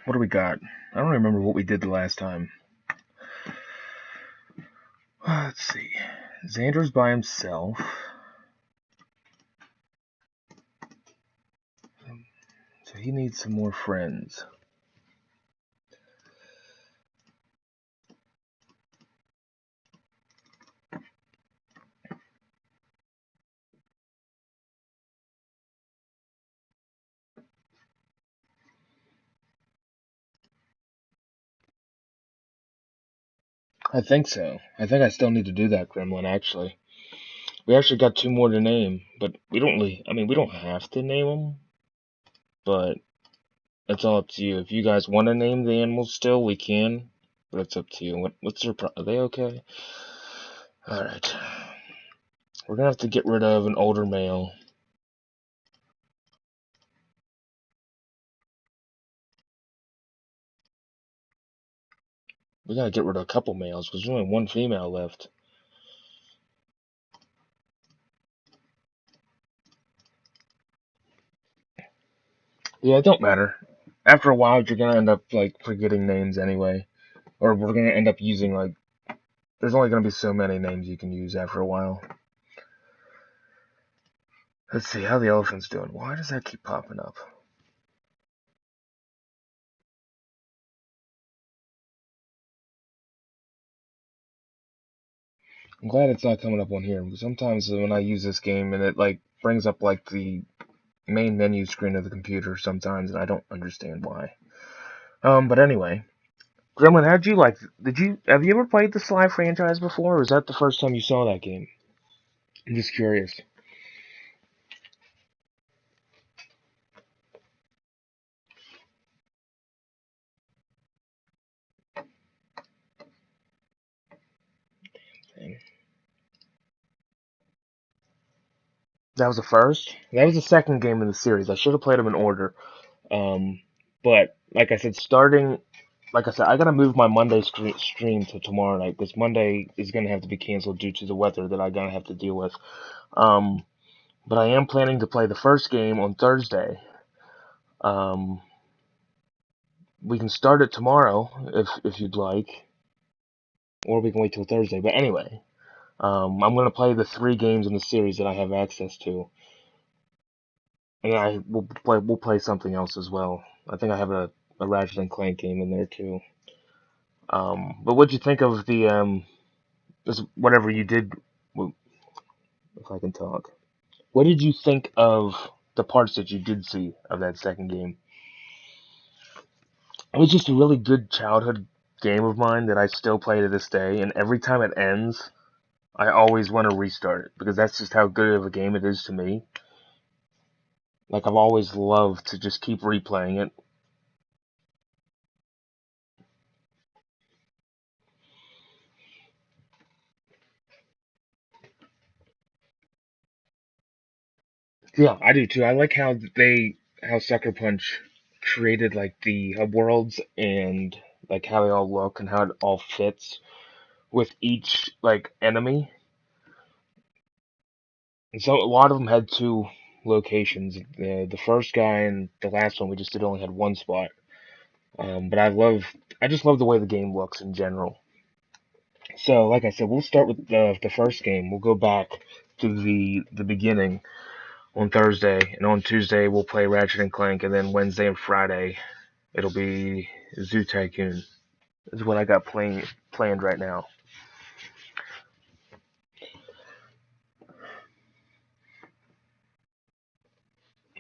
What do we got? I don't remember what we did the last time. Let's see. Xander's by himself. So he needs some more friends. I think so. I think I still need to do that, Gremlin, actually. We actually got two more to name, but we don't really, I mean, we don't have to name them, but it's all up to you. If you guys want to name the animals still, we can, but it's up to you. What's their are they okay? Alright. We're gonna have to get rid of an older male. We gotta get rid of a couple males, because there's only one female left. Yeah, it don't matter. After a while, you're gonna end up, like, forgetting names anyway. Or we're gonna end up using, like, there's only gonna be so many names you can use after a while. Let's see how the elephant's doing. Why does that keep popping up? I'm glad it's not coming up on here. Sometimes when I use this game and it like brings up like the main menu screen of the computer sometimes, and I don't understand why. But anyway, Gremlin, how'd you like? Have you ever played the Sly franchise before, or was that the first time you saw that game? I'm just curious. That was the first. That was the second game in the series. I should have played them in order. Um, but like I said, I gotta move my Monday stream to tomorrow night because Monday is gonna have to be canceled due to the weather that I'm gonna have to deal with. Um, but I am planning to play the first game on Thursday. Um, we can start it tomorrow if you'd like, or we can wait till Thursday. But anyway, I'm gonna play the three games in the series that I have access to, and we'll play something else as well. I think I have a Ratchet and Clank game in there too. But what'd you think of the whatever you did? If I can talk, what did you think of the parts that you did see of that second game? It was just a really good childhood game of mine that I still play to this day, and every time it ends, I always want to restart it because that's just how good of a game it is to me. Like I've always loved to just keep replaying it. Yeah, I do too. I like how Sucker Punch created like the hub worlds and like how they all look and how it all fits with each like enemy. And so a lot of them had two locations. The first guy and the last one we just did only had one spot. But I just love the way the game looks in general. So, like I said, we'll start with the first game. We'll go back to the beginning on Thursday, and on Tuesday we'll play Ratchet and Clank, and then Wednesday and Friday it'll be Zoo Tycoon. Is what I got planned right now.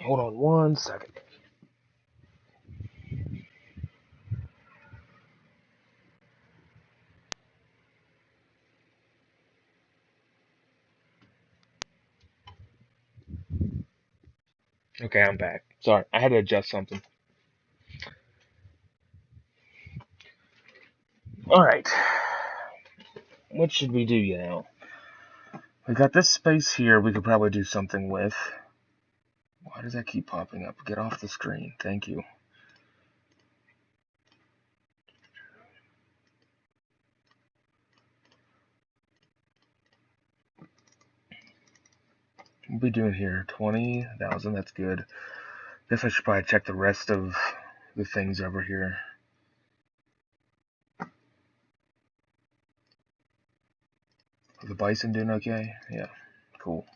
Hold on one second. Okay, I'm back. Sorry, I had to adjust something. All right, what should we do now? We got this space here we could probably do something with. Why does that keep popping up? Get off the screen. Thank you. What we doing here? 20,000. That's good. Guess I should probably check the rest of the things over here. Is the bison doing okay? Yeah, cool.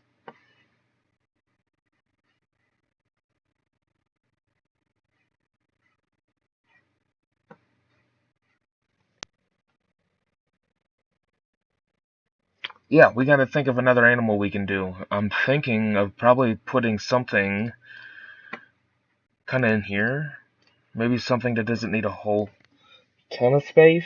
Yeah, we gotta think of another animal we can do. I'm thinking of probably putting something kind of in here. Maybe something that doesn't need a whole ton of space.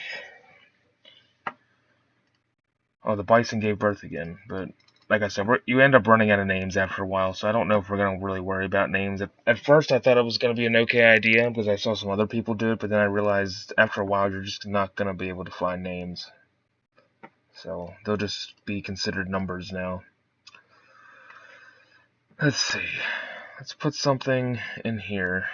Oh, the bison gave birth again, but like I said, you end up running out of names after a while, so I don't know if we're gonna really worry about names. At first, I thought it was gonna be an okay idea because I saw some other people do it, but then I realized after a while you're just not gonna be able to find names, so they'll just be considered numbers now. Let's see. Let's put something in here.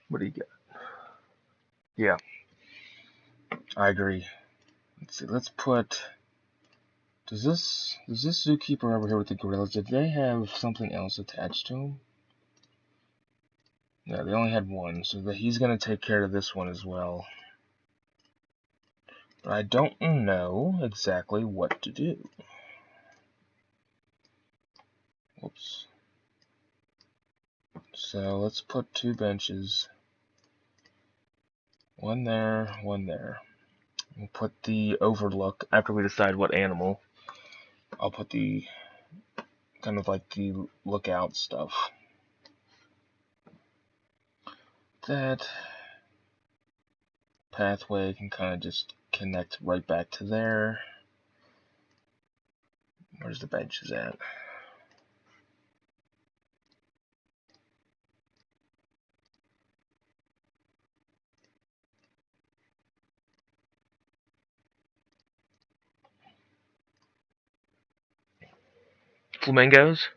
What do you get? Yeah, I agree. Let's see. Let's put. Does this zookeeper over here with the gorillas? Did they have something else attached to him? Yeah, they only had one, so that he's gonna take care of this one as well. But I don't know exactly what to do. Whoops. So let's put 2 benches. One there, one there. We'll put the overlook after we decide what animal. I'll put the kind of like the lookout stuff. That pathway can kind of just connect right back to there. Where's the benches at? Flamingos?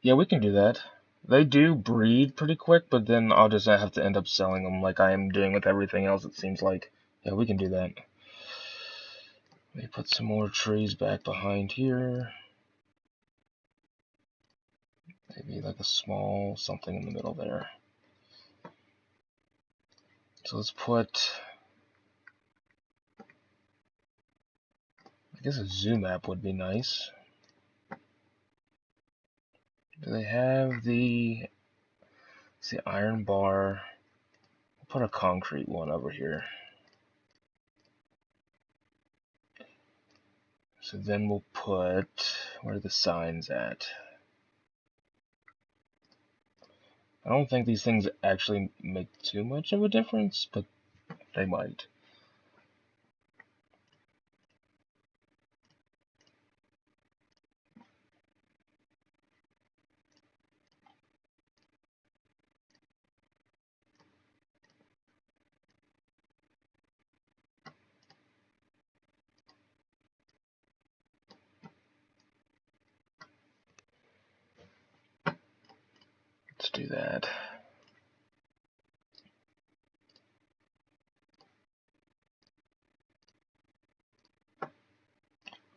Yeah, we can do that. They do breed pretty quick, but then I'll just have to end up selling them like I am doing with everything else, it seems like. Yeah, we can do that. Let me put some more trees back behind here. Maybe like a small something in the middle there. So let's put, I guess a zoo map would be nice. Do they have the, let's see, iron bar? We'll put a concrete one over here. So then we'll put, where are the signs at? I don't think these things actually make too much of a difference, but they might. Let's do that.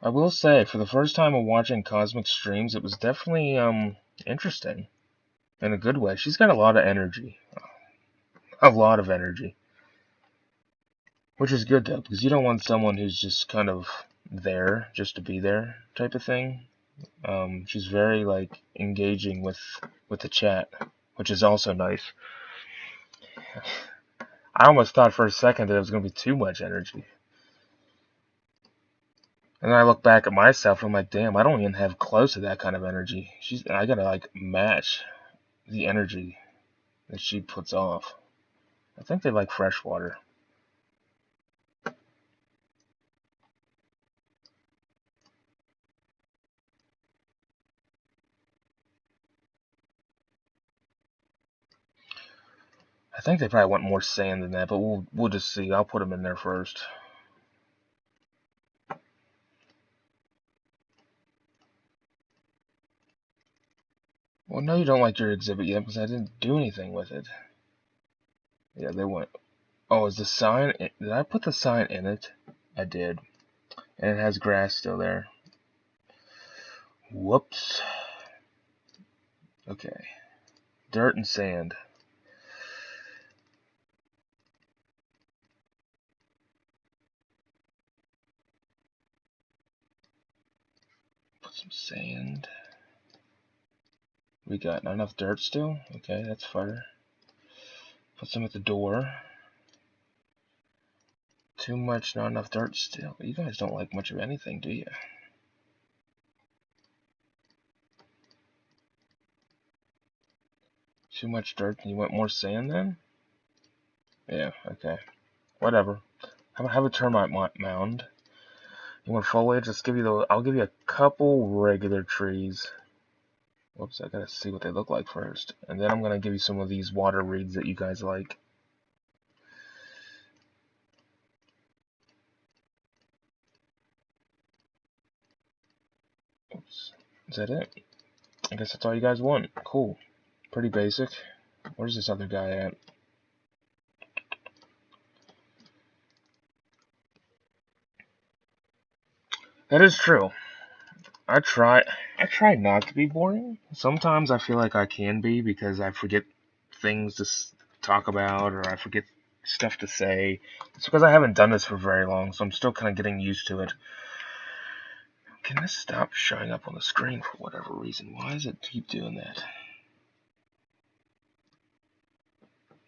I will say, for the first time of watching Cosmic streams, it was definitely interesting in a good way. She's got a lot of energy, a lot of energy, which is good though, because you don't want someone who's just kind of there just to be there type of thing. She's very like engaging with the chat, which is also nice. I almost thought for a second that it was going to be too much energy. And then I look back at myself and I'm like, damn, I don't even have close to that kind of energy. I gotta like match the energy that she puts off. I think they like fresh water. I think they probably want more sand than that, but we'll just see. I'll put them in there first. Well, no, you don't like your exhibit yet because I didn't do anything with it. Yeah, they went. Oh, is the sign? Did I put the sign in it? I did. And it has grass still there. Whoops. Okay. Dirt and sand. Put some sand. We got not enough dirt still? Okay, that's fire. Put some at the door. Too much, not enough dirt still. You guys don't like much of anything, do you? Too much dirt and you want more sand then? Yeah, okay. Whatever. Have a termite mound. You want foliage? I'll give you a couple regular trees. Whoops, I gotta see what they look like first. And then I'm gonna give you some of these water reeds that you guys like. Oops. Is that it? I guess that's all you guys want. Cool. Pretty basic. Where's this other guy at? That is true. I try not to be boring. Sometimes I feel like I can be because I forget things to talk about or I forget stuff to say. It's because I haven't done this for very long, so I'm still kind of getting used to it. Can this stop showing up on the screen for whatever reason? Why does it keep doing that?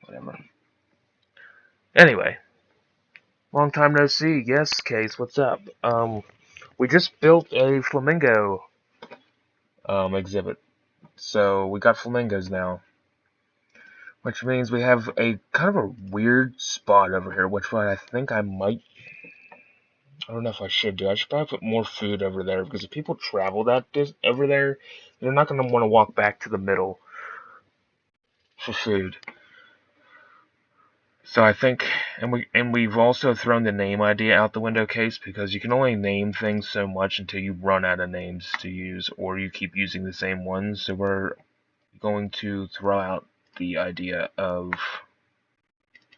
Whatever. Anyway, long time no see. Yes, Case, what's up? We just built a flamingo exhibit, so we got flamingos now, which means we have a kind of a weird spot over here. Which one I think I might. I don't know if I should do. I should probably put more food over there because if people travel over there, they're not going to want to walk back to the middle for food. So I think, and we've also thrown the name idea out the window, Case, because you can only name things so much until you run out of names to use, or you keep using the same ones. So we're going to throw out the idea of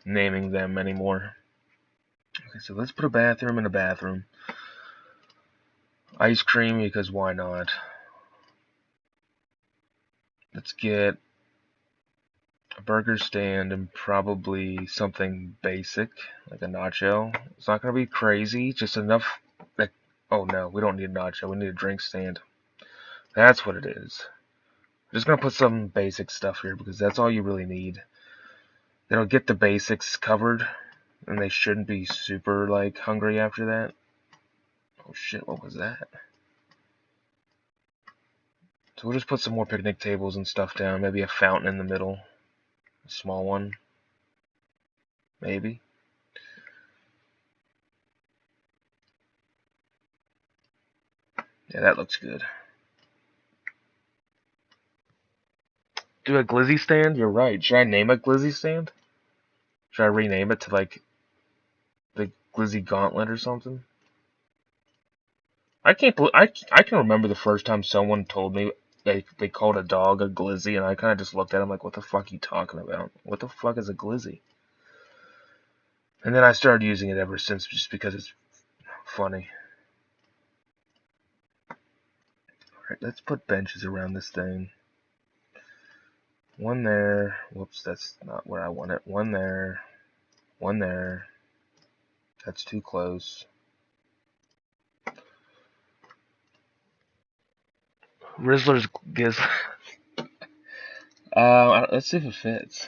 naming them anymore. Okay, so let's put a bathroom in a bathroom. Ice cream, because why not? Let's get a burger stand and probably something basic, like a nacho. It's not going to be crazy, just enough that... Oh no, we don't need a nacho, we need a drink stand. That's what it is. I'm just going to put some basic stuff here, because that's all you really need. It'll get the basics covered, and they shouldn't be super, like, hungry after that. Oh shit, what was that? So we'll just put some more picnic tables and stuff down, maybe a fountain in the middle. A small one. Maybe. Yeah, that looks good. Do a glizzy stand? You're right. Should I name it glizzy stand? Should I rename it to, like, the glizzy gauntlet or something? I can't believe, I can remember the first time someone told me they called a dog a glizzy, and I kind of just looked at him like, what the fuck are you talking about? What the fuck is a glizzy? And then I started using it ever since just because it's funny. Alright, let's put benches around this thing. One there. Whoops, that's not where I want it. One there. One there. That's too close. Rizzlers gives. Let's see if it fits.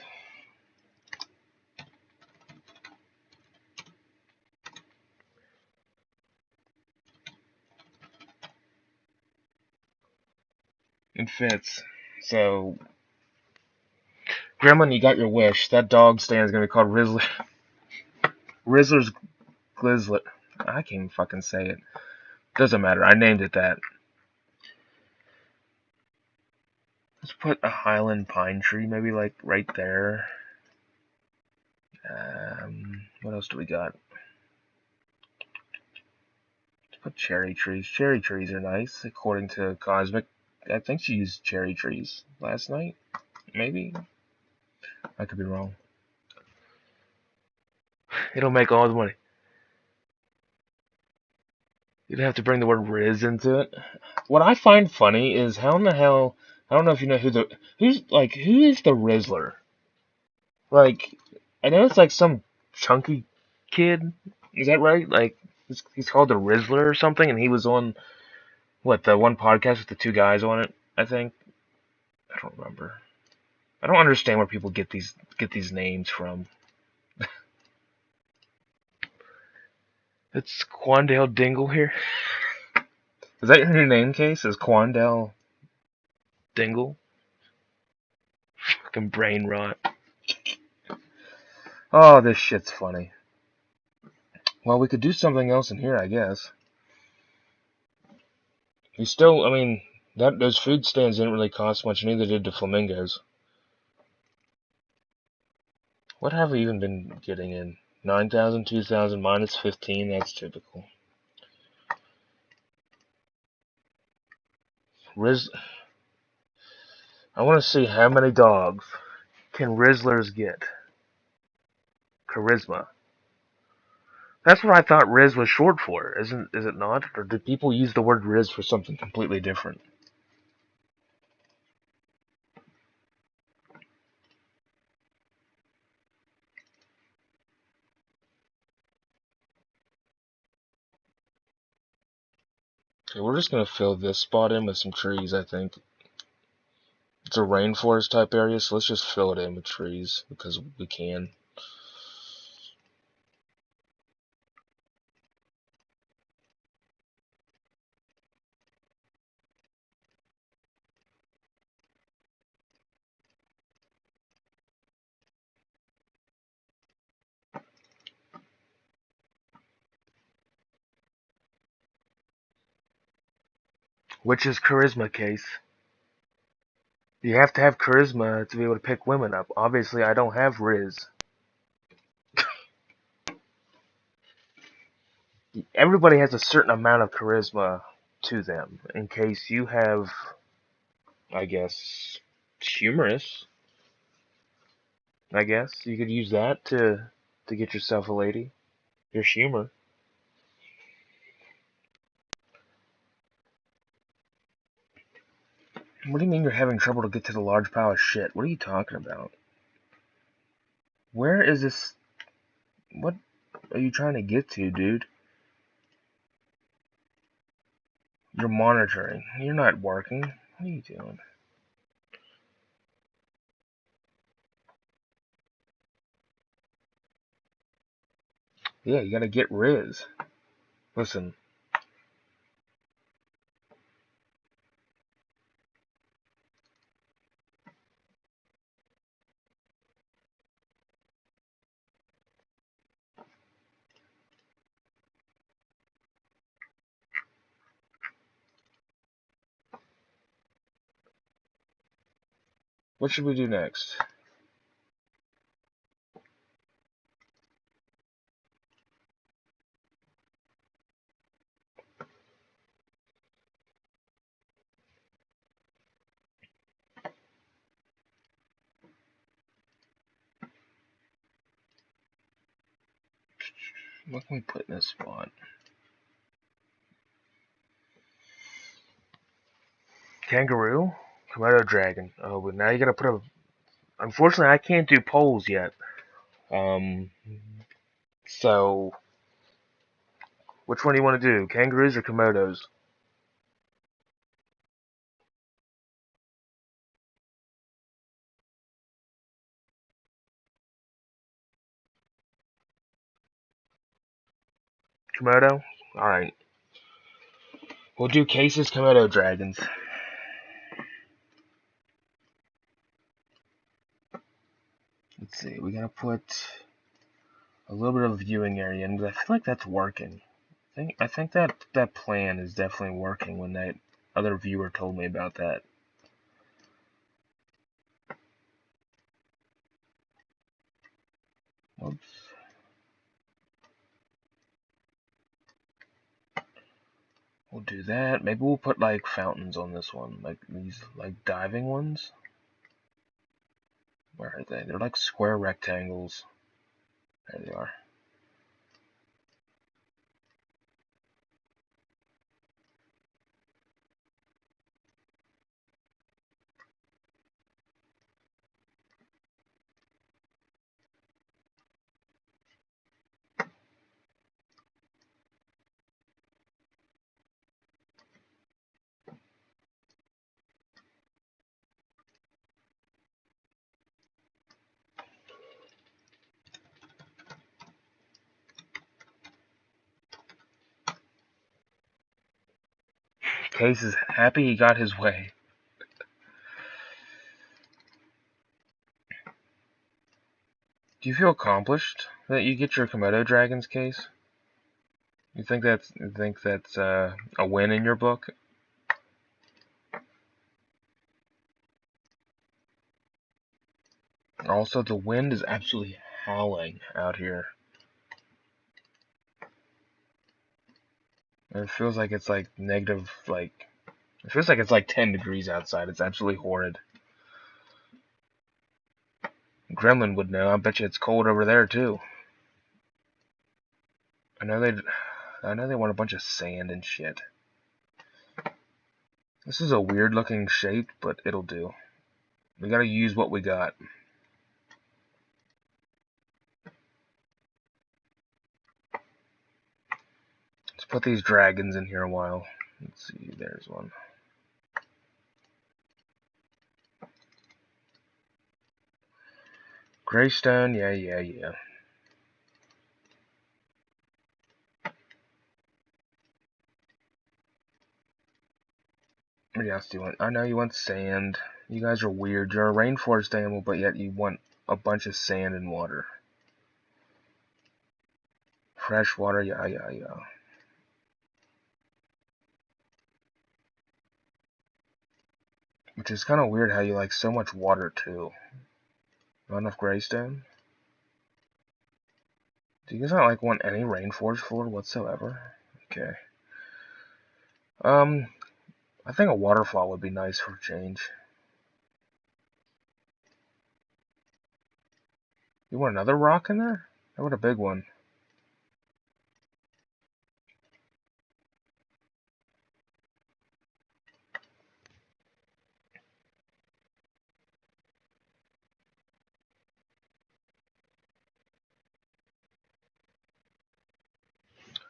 It fits. So, Gremlin, you got your wish. That dog stand is gonna be called Rizzlers Glizzler. I can't even fucking say it. Doesn't matter. I named it that. Let's put a Highland pine tree, maybe like right there. What else do we got? Let's put cherry trees. Cherry trees are nice, according to Cosmic. I think she used cherry trees last night. Maybe. I could be wrong. It'll make all the money. You'd have to bring the word Riz into it. What I find funny is how in the hell, I don't know if you know who who is the Rizzler? Like, I know it's like some chunky kid. Is that right? Like, he's called the Rizzler or something, and he was on, what, the one podcast with the two guys on it, I think? I don't remember. I don't understand where people get these names from. It's Quandale Dingle here. Is that your new name, Case? Is Quandale Dingle? Fucking brain rot. Oh, this shit's funny. Well, we could do something else in here, I guess. You still, I mean, those food stands didn't really cost much, neither did the flamingos. What have we even been getting in? 9,000, 2,000, minus 15, that's typical. I want to see how many dogs can Rizzlers get. Charisma. That's what I thought Riz was short for, is it not? Or did people use the word Riz for something completely different? Okay, we're just gonna fill this spot in with some trees, I think. It's a rainforest type area, so let's just fill it in with trees, because we can. Which is charisma, Case. You have to have charisma to be able to pick women up. Obviously, I don't have Riz. Everybody has a certain amount of charisma to them. In case you have, I guess, humorous. I guess you could use that to get yourself a lady. Your humor. What do you mean you're having trouble to get to the large pile of shit? What are you talking about? Where is this? What are you trying to get to, dude? You're monitoring. You're not working. What are you doing? Yeah, you gotta get Riz. Listen. What should we do next? What can we put in this spot? Kangaroo? Komodo dragon. Oh, but now you gotta put a... Unfortunately, I can't do polls yet. Um, so... Which one do you want to do? Kangaroos or Komodos? Komodo? Alright. We'll do Case's Komodo dragons. Let's see, we gotta put a little bit of a viewing area in, but I feel like that's working. I think that plan is definitely working when that other viewer told me about that. Oops. We'll do that. Maybe we'll put like fountains on this one, like these like diving ones. Where are they? They're like square rectangles. There they are. Case is happy he got his way. Do you feel accomplished that you get your Komodo dragons, Case? You think that's a win in your book? Also, the wind is absolutely howling out here. And it feels like it's like negative, like it feels like it's like 10 degrees outside. It's absolutely horrid. Gremlin would know. I bet you it's cold over there too. I know they want a bunch of sand and shit. This is a weird looking shape, but it'll do. We gotta use what we got. Let's put these dragons in here a while. Let's see, there's one. Greystone, yeah. What else do you want? I know you want sand. You guys are weird. You're a rainforest animal, but yet you want a bunch of sand and water. Fresh water, yeah. Which is kind of weird how you like so much water, too. Not enough greystone? Do you guys not like want any rainforest floor whatsoever? Okay. I think a waterfall would be nice for a change. You want another rock in there? I want a big one.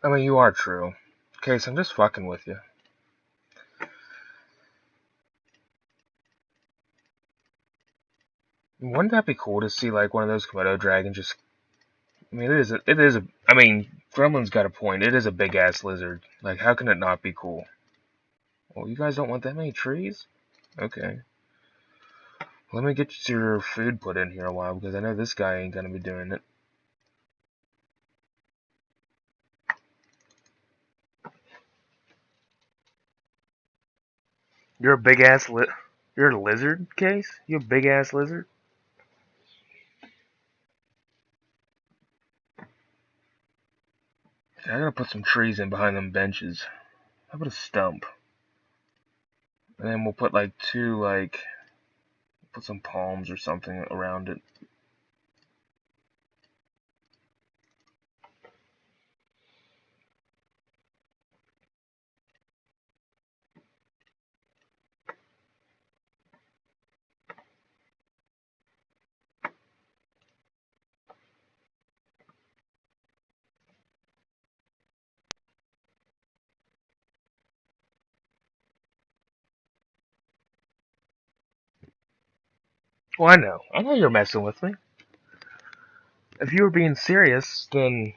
I mean, you are true. Case, I'm just fucking with you. Wouldn't that be cool to see like one of those Komodo dragons just? I mean, it is a. I mean, Gremlin's got a point. It is a big ass lizard. Like, how can it not be cool? Well, you guys don't want that many trees? Okay. Let me get your food put in here a while because I know this guy ain't gonna be doing it. You're a big ass You're a lizard, Case? You a big ass lizard? I gotta put some trees in behind them benches. How about a stump? And then we'll put like put some palms or something around it. Well, I know you're messing with me. If you were being serious, then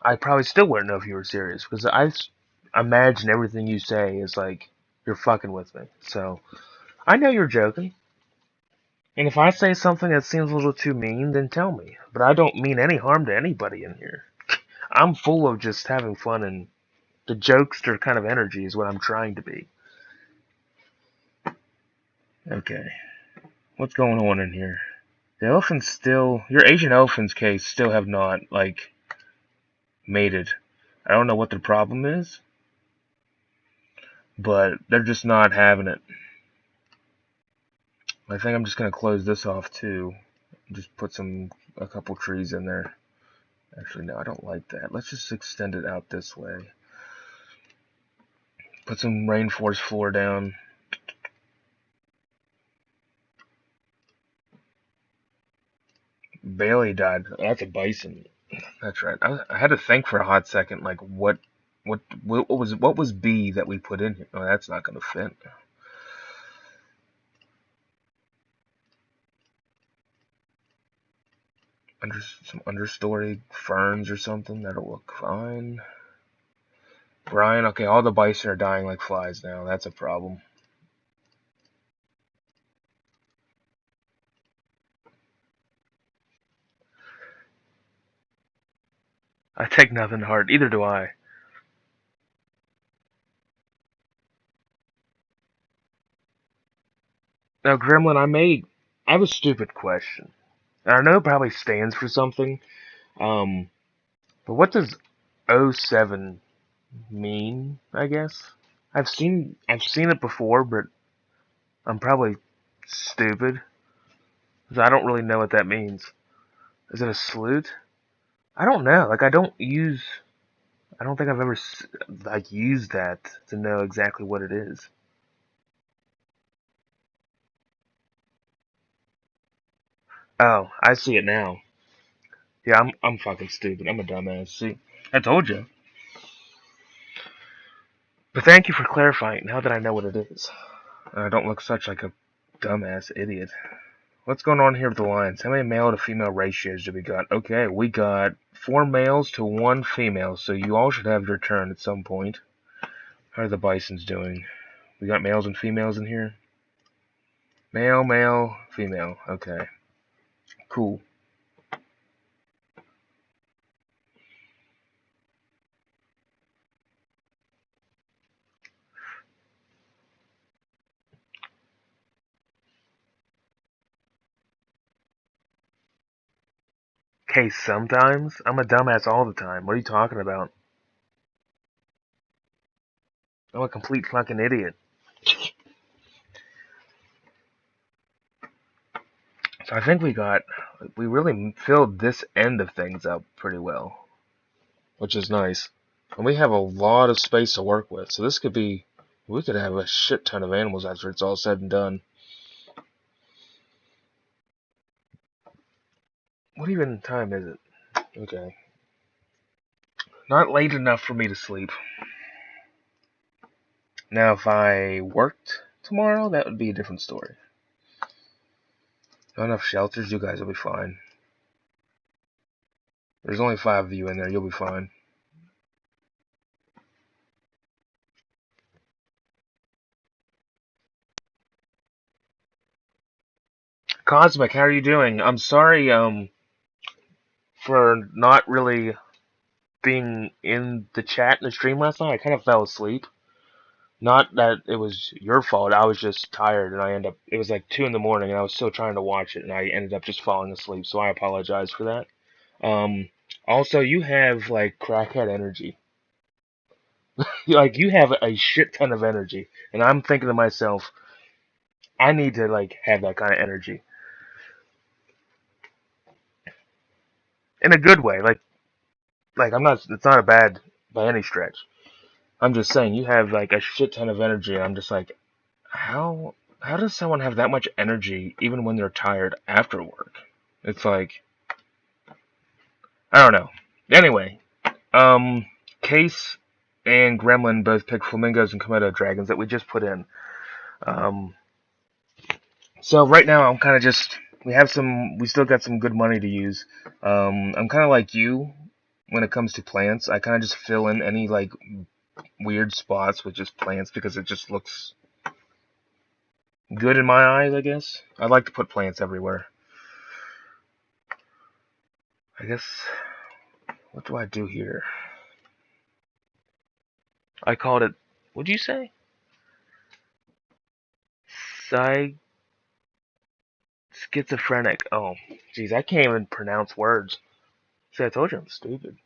I probably still wouldn't know if you were serious because I imagine everything you say is like you're fucking with me. So I know you're joking. And if I say something that seems a little too mean, then tell me. But I don't mean any harm to anybody in here. I'm full of just having fun, and the jokester kind of energy is what I'm trying to be. Okay, what's going on in here? The elephants still, your Asian elephants, Case, still have not, like, mated. I don't know what the problem is. but they're just not having it. I think I'm just gonna close this off too. Just put a couple trees in there. Actually, no, I don't like that. Let's just extend it out this way. Put some rainforest floor down. Bailey died. That's a bison. That's right. I had to think for a hot second, like what was B that we put in here? Oh, that's not gonna fit. Some understory ferns or something. That'll look fine. Brian, okay, all the bison are dying like flies now. That's a problem. I take nothing to heart. Either do I. Now, Gremlin, I have a stupid question. And I know it probably stands for something. Um, but what does '07 mean? I guess I've seen it before, but I'm probably stupid because I don't really know what that means. Is it a salute? I don't know. Like I don't think I've ever like used that to know exactly what it is. Oh, I see it now. Yeah, I'm fucking stupid. I'm a dumbass. See, I told you. But thank you for clarifying. Now that I know what it is, I don't look such like a dumbass idiot. What's going on here with the lions? How many male to female ratios do we got? Okay, we got 4 males to 1 female, so you all should have your turn at some point. How are the bisons doing? We got males and females in here? Male, male, female. Okay, cool. Okay, sometimes? I'm a dumbass all the time. What are you talking about? I'm a complete fucking idiot. So I think we really filled this end of things up pretty well, which is nice. And we have a lot of space to work with, so we could have a shit ton of animals after it's all said and done. What even time is it? Okay. Not late enough for me to sleep. Now, if I worked tomorrow, that would be a different story. Not enough shelters, you guys will be fine. There's only 5 of you in there, you'll be fine. Cosmic, how are you doing? I'm sorry, for not really being in the chat in the stream last night. I kind of fell asleep. Not that it was your fault. I was just tired, and it was like 2 in the morning, and I was still trying to watch it, and I ended up just falling asleep. So I apologize for that. Um, Also, you have like crackhead energy. Like you have a shit ton of energy, and I'm thinking to myself, I need to like have that kind of energy in a good way. Like I'm not. It's not a bad by any stretch. I'm just saying you have like a shit ton of energy. And I'm just like, how does someone have that much energy even when they're tired after work? It's like I don't know. Anyway, um, Case and Gremlin both picked flamingos and Komodo dragons that we just put in. Um, so right now I'm kind of just we still got some good money to use. I'm kind of like you when it comes to plants. I kind of just fill in any like weird spots with just plants because it just looks good in my eyes, I guess. I like to put plants everywhere. I guess, what do I do here? I called it, what'd you say? Psy Schizophrenic. Oh, jeez, I can't even pronounce words. See, I told you I'm stupid.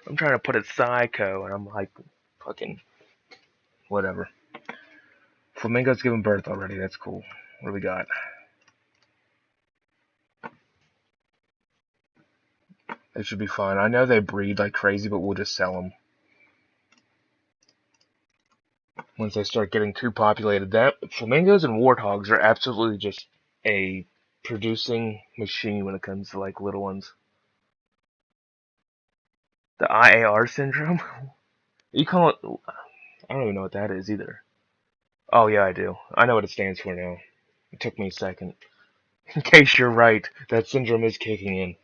I'm trying to put it psycho, and I'm like, fucking, whatever. Flamingo's giving birth already. That's cool. What do we got? They should be fine. I know they breed like crazy, but we'll just sell them. Once they start getting too populated. That flamingos and warthogs are absolutely just a producing machine when it comes to like little ones. The IAR syndrome? You call it? I don't even know what that is either. Oh yeah, I do. I know what it stands for now. It took me a second. In case you're right, that syndrome is kicking in.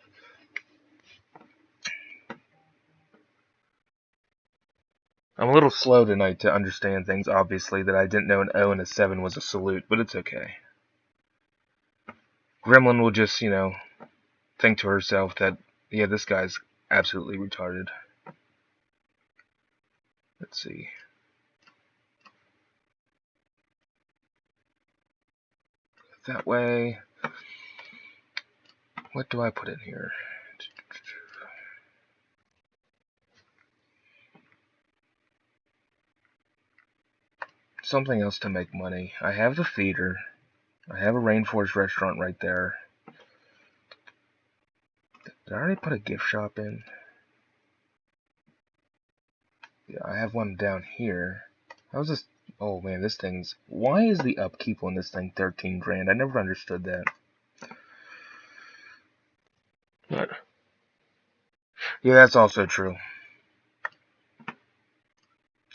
I'm a little slow tonight to understand things, obviously, that I didn't know an O and a 7 was a salute, but it's okay. Gremlin will just, think to herself that, yeah, this guy's absolutely retarded. Let's see. That way. What do I put in here? Something else to make money. I have the theater. I have a rainforest restaurant right there. Did I already put a gift shop in? Yeah, I have one down here. How's this? Oh man, this thing's. Why is the upkeep on this thing 13 grand? I never understood that. But yeah, that's also true.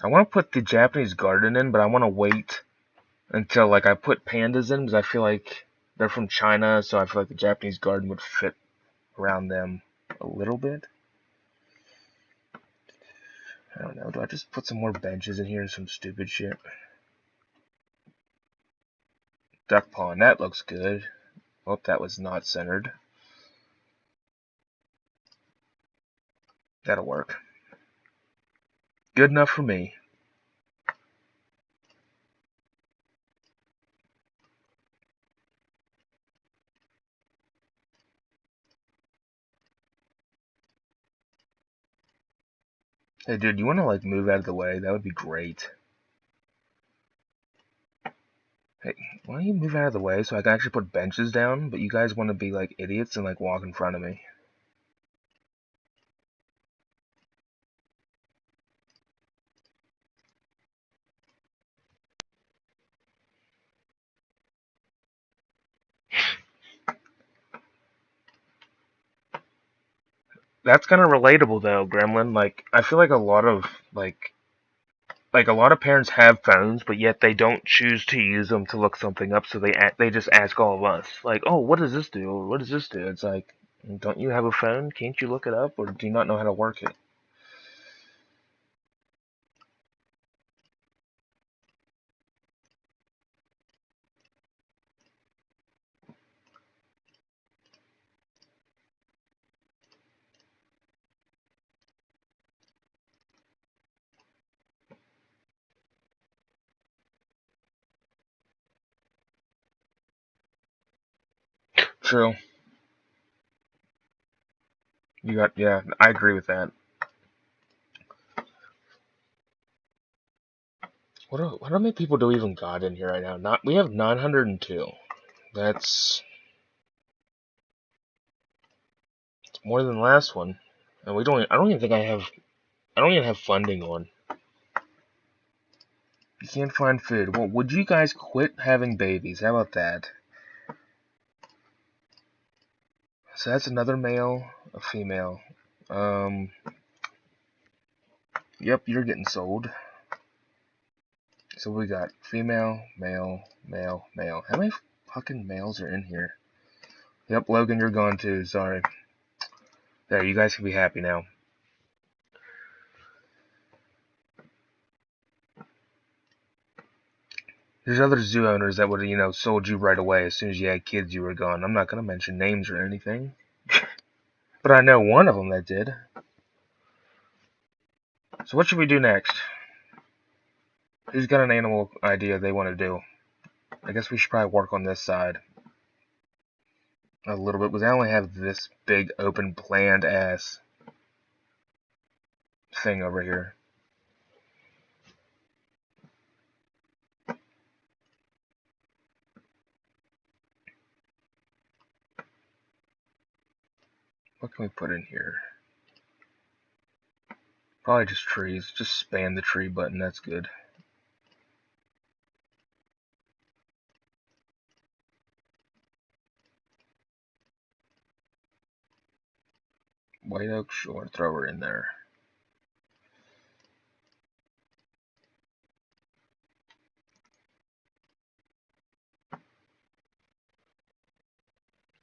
I want to put the Japanese garden in, but I want to wait until like I put pandas in because I feel like they're from China, so I feel like the Japanese garden would fit around them a little bit. I don't know. Do I just put some more benches in here and some stupid shit? Duck pond. That looks good. Oh, that was not centered. That'll work. Good enough for me. Hey, dude, you want to like move out of the way? That would be great. Hey, why don't you move out of the way so I can actually put benches down? But you guys want to be like idiots and like walk in front of me. That's kind of relatable though, Gremlin. Like, I feel like a lot of like a lot of parents have phones, but yet they don't choose to use them to look something up. So they just ask all of us, like, "Oh, what does this do? Or what does this do?" It's like, don't you have a phone? Can't you look it up, or do you not know how to work it? True. Yeah, I agree with that. What how many people do we even got in here right now? Not we have 902. That's more than the last one, and we don't. I don't even think I have. I don't even have funding on. You can't find food. Well, would you guys quit having babies? How about that? So that's another male, a female. Um, yep, you're getting sold. So we got female, male, male, male. How many fucking males are in here? Yep, Logan, you're gone too. Sorry. There, you guys can be happy now. There's other zoo owners that would have, sold you right away as soon as you had kids. You were gone. I'm not gonna mention names or anything, but I know one of them that did. So what should we do next? Who's got an animal idea they want to do? I guess we should probably work on this side a little bit, because I only have this big open planned ass thing over here. What can we put in here? Probably just trees. Just spam the tree button, that's good. White oak, sure, throw her in there.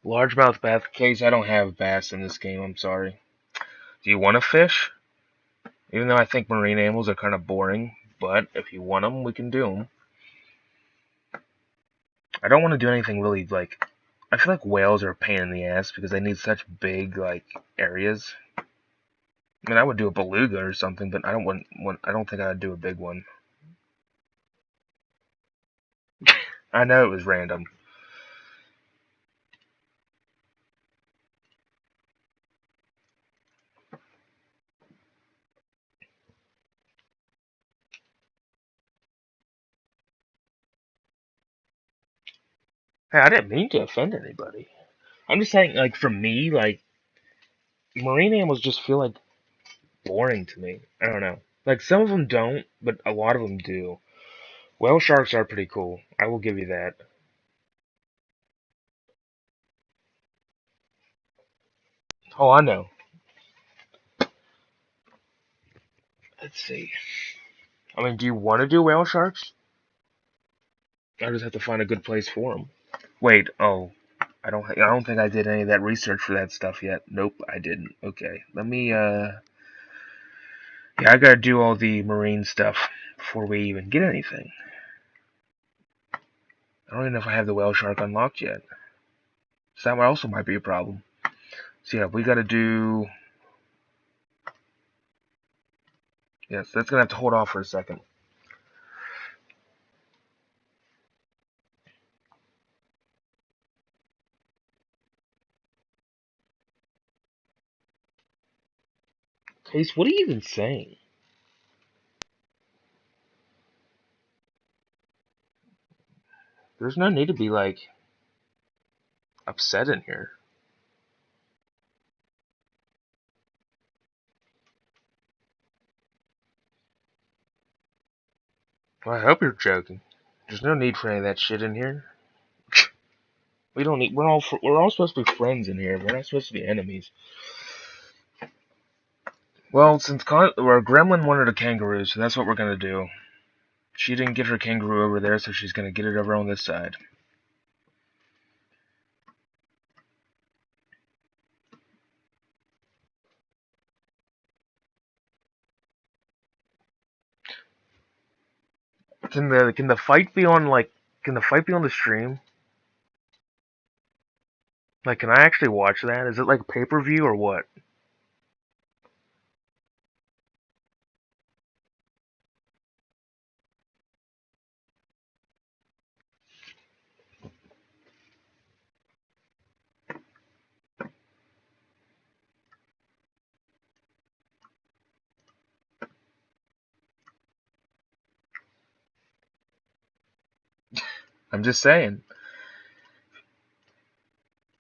Largemouth bass. Case, I don't have bass in this game, I'm sorry. Do you want to fish? Even though I think marine animals are kind of boring, but if you want them, we can do them. I don't want to do anything really, like, I feel like whales are a pain in the ass because they need such big, like, areas. I mean, I would do a beluga or something, but I don't think I'd do a big one. I know it was random. Hey, I didn't mean to offend anybody. I'm just saying, like, for me, like, marine animals just feel like boring to me. I don't know. Like, some of them don't, but a lot of them do. Whale sharks are pretty cool. I will give you that. Oh, I know. Let's see. I mean, do you want to do whale sharks? I just have to find a good place for them. Wait, oh, I don't think I did any of that research for that stuff yet. Nope, I didn't. Okay, let me, yeah, I gotta do all the marine stuff before we even get anything. I don't even know if I have the whale shark unlocked yet. So that also might be a problem. So yeah, we gotta do, yes, that's gonna have to hold off for a second. Case, what are you even saying? There's no need to be, like, upset in here. Well, I hope you're joking. There's no need for any of that shit in here. We don't need. We're all supposed to be friends in here. We're not supposed to be enemies. Well, since Gremlin wanted a kangaroo, so that's what we're gonna do. She didn't get her kangaroo over there, so she's gonna get it over on this side. Can the fight be on the stream? Like, can I actually watch that? Is it like pay-per-view or what? I'm just saying.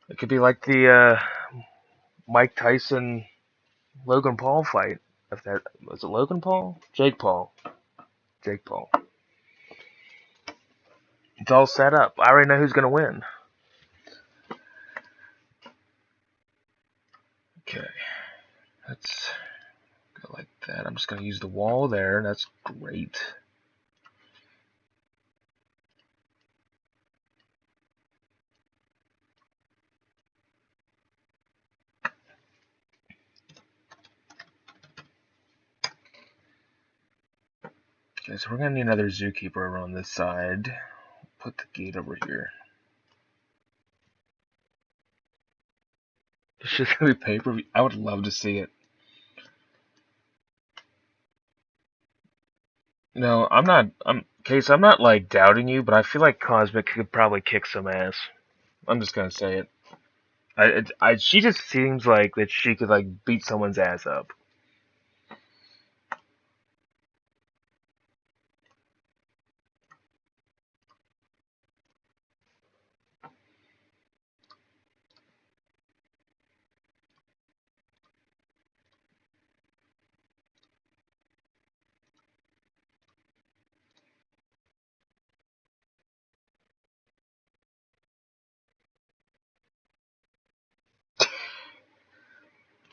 It could be like the Mike Tyson Logan Paul fight. If that was it, Logan Paul, Jake Paul, Jake Paul. It's all set up. I already know who's gonna win. Okay, let's go like that. I'm just gonna use the wall there. That's great. Okay, so we're gonna need another zookeeper over on this side. Put the gate over here. It's just gonna be pay-per-view. I would love to see it. No, I'm not. I'm not like doubting you, but I feel like Cosmic could probably kick some ass. I'm just gonna say it. She just seems like that she could like beat someone's ass up.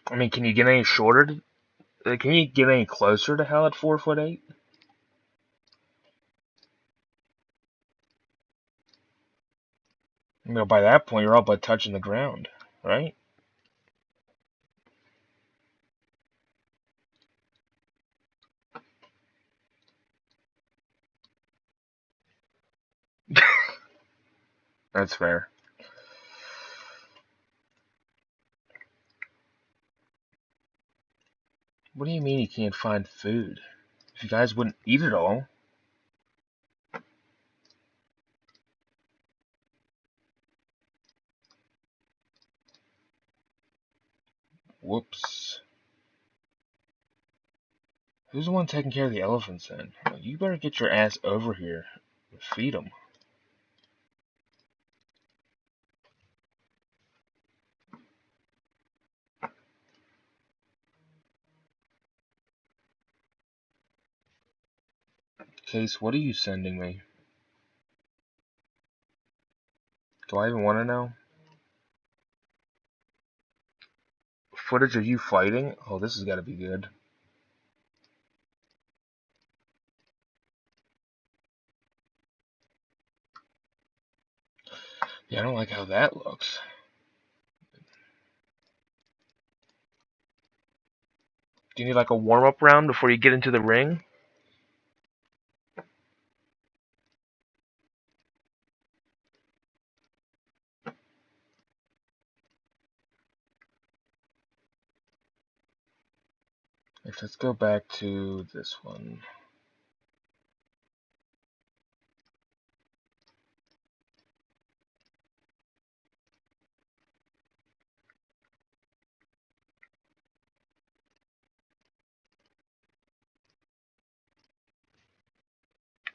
I mean, can you get any shorter? Can you get any closer to hell at 4'8"? You know, by that point, you're all but touching the ground, right? That's fair. What do you mean you can't find food? If you guys wouldn't eat it all. Whoops. Who's the one taking care of the elephants then? Well, you better get your ass over here and feed them. Case, what are you sending me? Do I even want to know? Footage of you fighting? Oh, this has got to be good. Yeah, I don't like how that looks. Do you need like a warm-up round before you get into the ring? Let's go back to this one.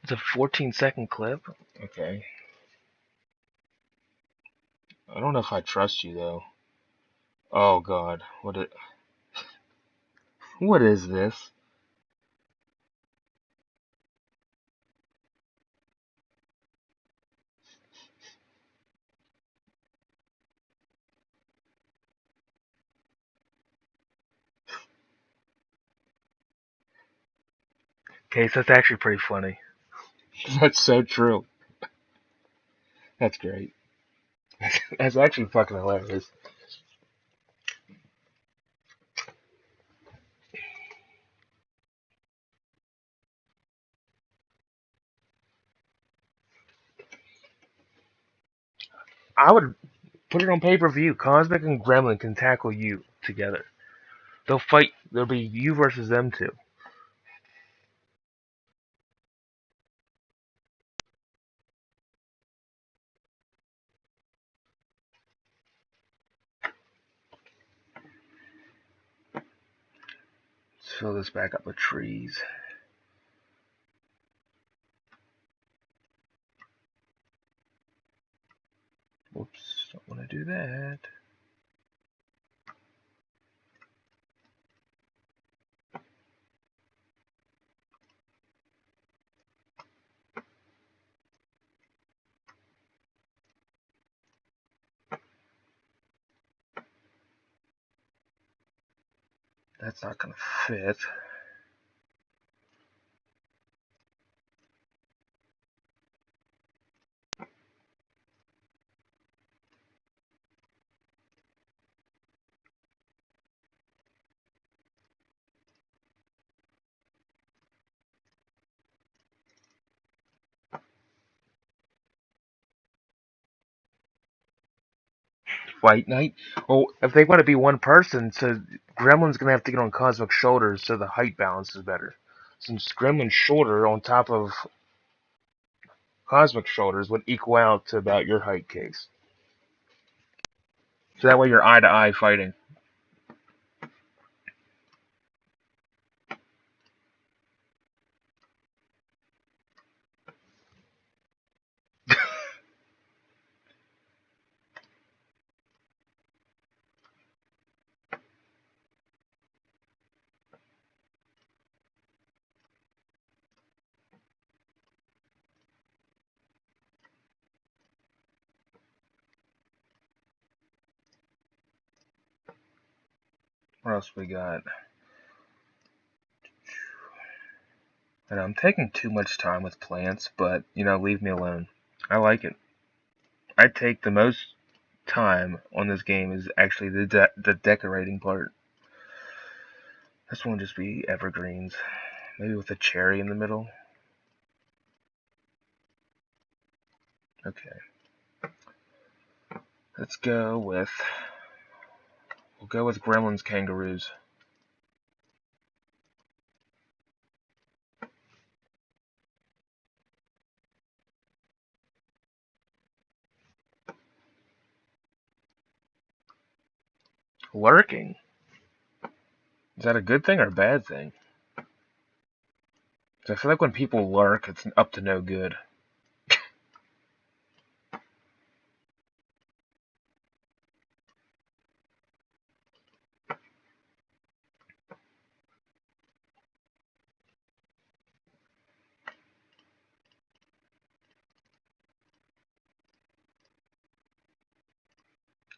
It's a 14-second clip? Okay. I don't know if I trust you, though. Oh, God. What is this? Case, that's actually pretty funny. That's so true. That's great. That's actually fucking hilarious. I would put it on pay-per-view. Cosmic and Gremlin can tackle you together. They'll fight. There'll be you versus them two. Let's fill this back up with trees. Whoops, don't want to do that. That's not gonna fit. Fight night? Well, if they want to be one person, so Gremlin's gonna have to get on Cosmic's shoulders so the height balance is better. Since Gremlin's shoulder on top of Cosmic's shoulders would equal out to about your height, Case. So that way you're eye to eye fighting. What else we got? And I'm taking too much time with plants, but, leave me alone. I like it. I take the most time on this game is actually the decorating part. This one just be evergreens. Maybe with a cherry in the middle. Okay. Let's go with... We'll go with Gremlins Kangaroos. Lurking? Is that a good thing or a bad thing? 'Cause I feel like when people lurk, it's up to no good.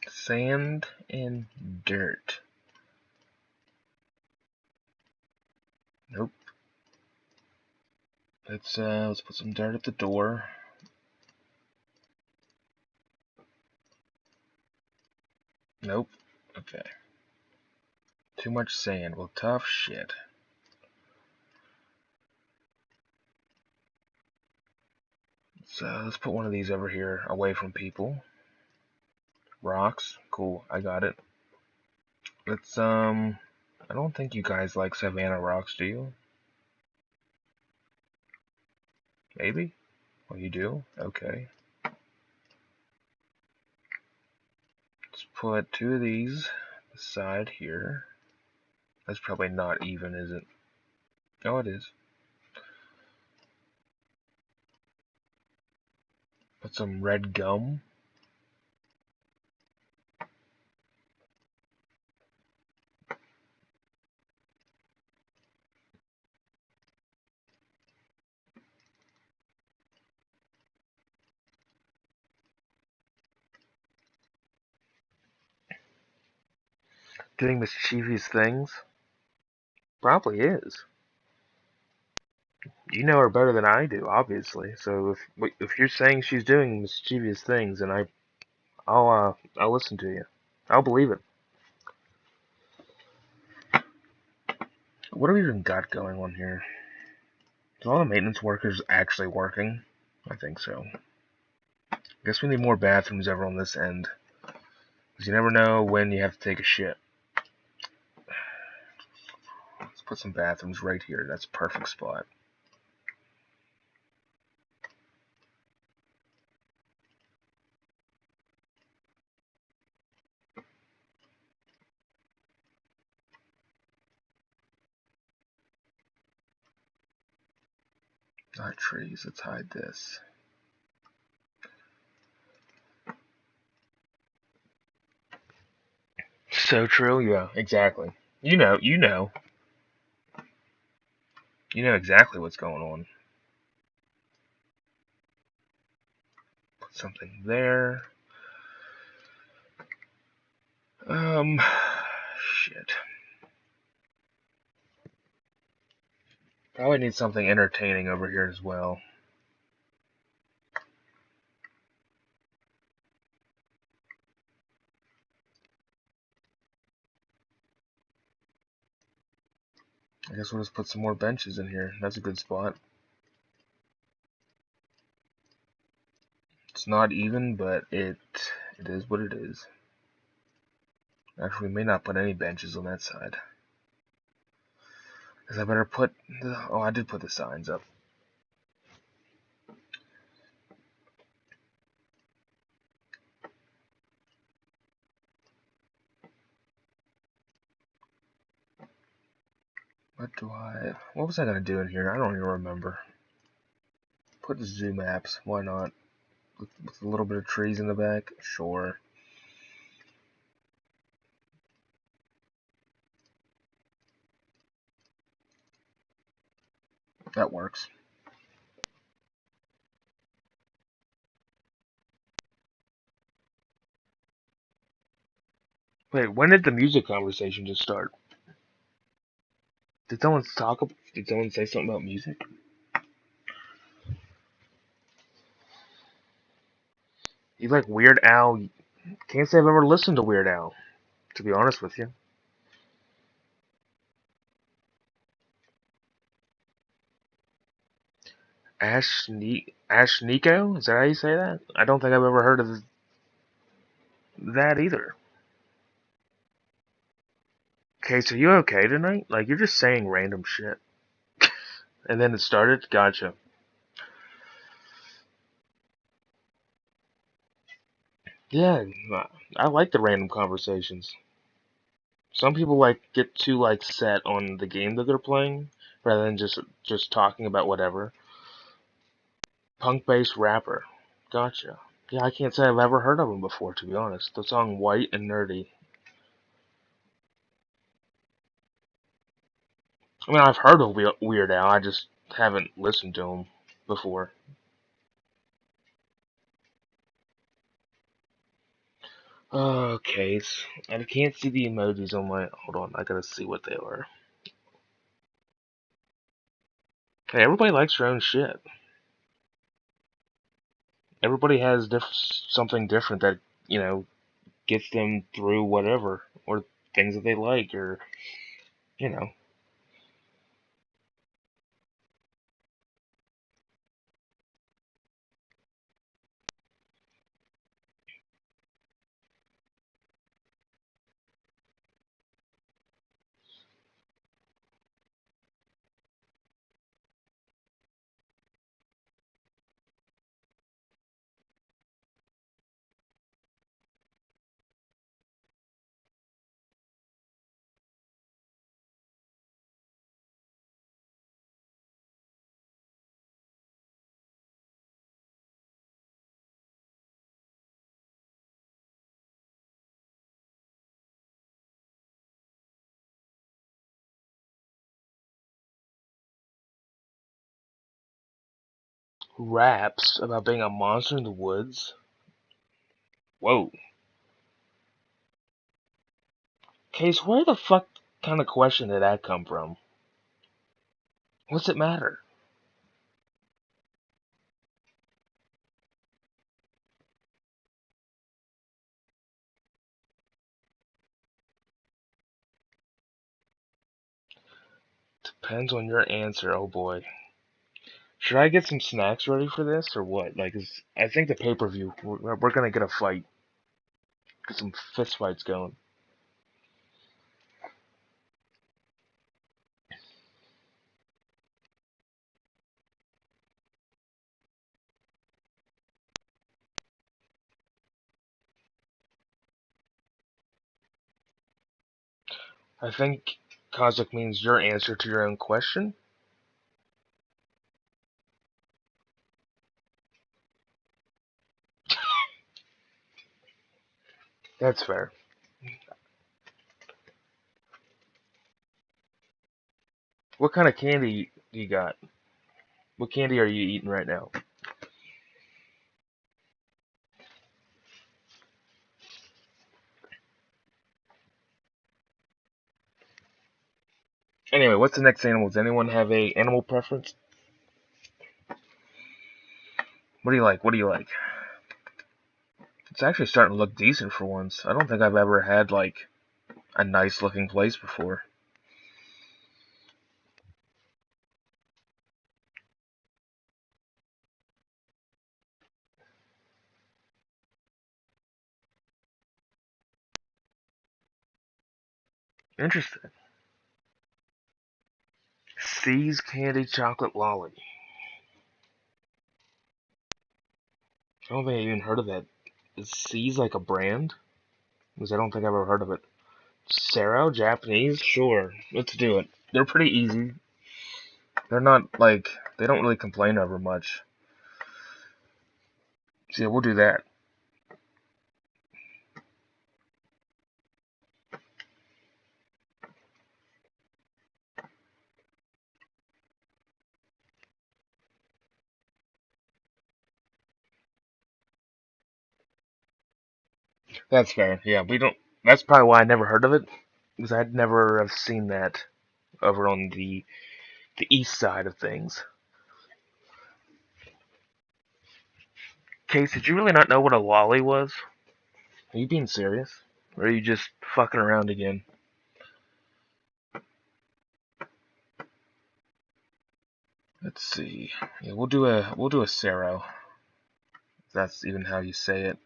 Sand and dirt. Nope. Let's put some dirt at the door. Nope. Okay. Too much sand. Well, tough shit. So let's put one of these over here away from people. Rocks. Cool. I got it. Let's, I don't think you guys like Savannah rocks, do you? Maybe? Well, you do? Okay. Let's put two of these beside here. That's probably not even, is it? Oh, it is. Put some red gum. Doing mischievous things? Probably is. You know her better than I do, obviously. So if you're saying she's doing mischievous things, then I'll listen to you. I'll believe it. What have we even got going on here? Is all the maintenance workers actually working? I think so. I guess we need more bathrooms over on this end. Because you never know when you have to take a shit. Let's put some bathrooms right here. That's a perfect spot. Not trees. Let's hide this. So true. Yeah, exactly. You know. You know exactly what's going on. Put something there. Shit. Probably need something entertaining over here as well. I guess we'll just put some more benches in here. That's a good spot. It's not even, but it is what it is. Actually, we may not put any benches on that side. Because I better put oh, I did put the signs up. What was I going to do in here? I don't even remember. Put the zoo maps. Why not? With a little bit of trees in the back? Sure. That works. Wait, when did the music conversation just start? Did someone talk? Did someone say something about music? You like Weird Al? Can't say I've ever listened to Weird Al, to be honest with you. Ash Nico? Is that how you say that? I don't think I've ever heard of that either. Okay, so you okay tonight? Like you're just saying random shit, and then it started. Gotcha. Yeah, I like the random conversations. Some people like get too like set on the game that they're playing rather than just talking about whatever. Punk based rapper. Gotcha. Yeah, I can't say I've ever heard of him before, to be honest. The song White and Nerdy. I mean, I've heard of Weird Al, I just haven't listened to him before. Okay, I can't see the emojis on my. Hold on, I gotta see what they are. Hey, everybody likes their own shit. Everybody has something different that, you know, gets them through whatever, or things that they like, or, you know. Raps about being a monster in the woods? Whoa. Case, where the fuck kind of question did that come from? What's it matter? Depends on your answer, oh boy. Should I get some snacks ready for this, or what? Like, I think the pay-per-view, we're gonna get a fight. Get some fist fights going. I think Kazakh means your answer to your own question. That's fair. What kind of candy do you got? What candy are you eating right now? Anyway, what's the next animal? Does anyone have a animal preference? What do you like? What do you like? It's actually starting to look decent for once. I don't think I've ever had like a nice looking place before. Interesting. C's Candy Chocolate Lolly. I don't think I even heard of that. Is C's like a brand? Because I don't think I've ever heard of it. Sero, Japanese? Sure, let's do it. They're pretty easy. They're not like, they don't really complain over much. So yeah, we'll do that. That's fair. Yeah, we don't. That's probably why I never heard of it, because I'd never have seen that over on the east side of things. Case, did you really not know what a lolly was? Are you being serious? Or are you just fucking around again? Let's see. Yeah, we'll do a Sero. If that's even how you say it.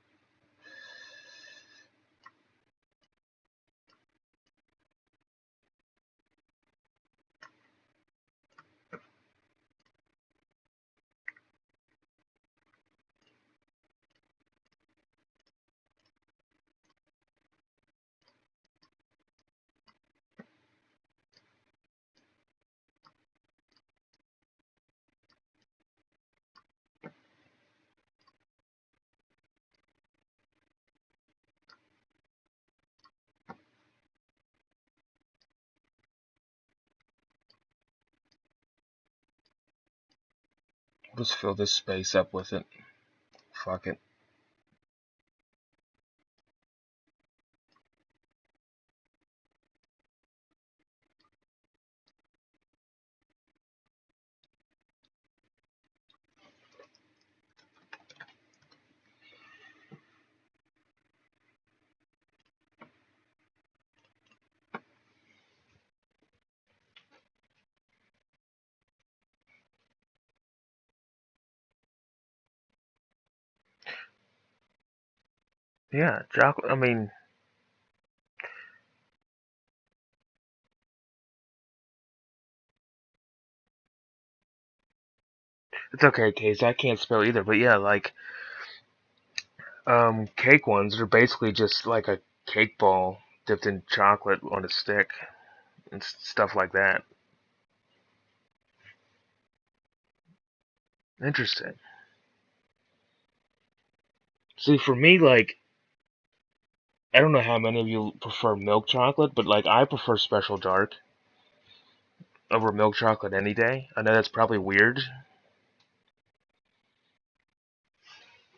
We'll just fill this space up with it. Fuck it. Yeah, chocolate. I mean, it's okay, Case. I can't spell either. But yeah, like cake ones are basically just like a cake ball dipped in chocolate on a stick and stuff like that. Interesting. See, for me, like, I don't know how many of you prefer milk chocolate, but like, I prefer Special Dark over milk chocolate any day. I know that's probably weird,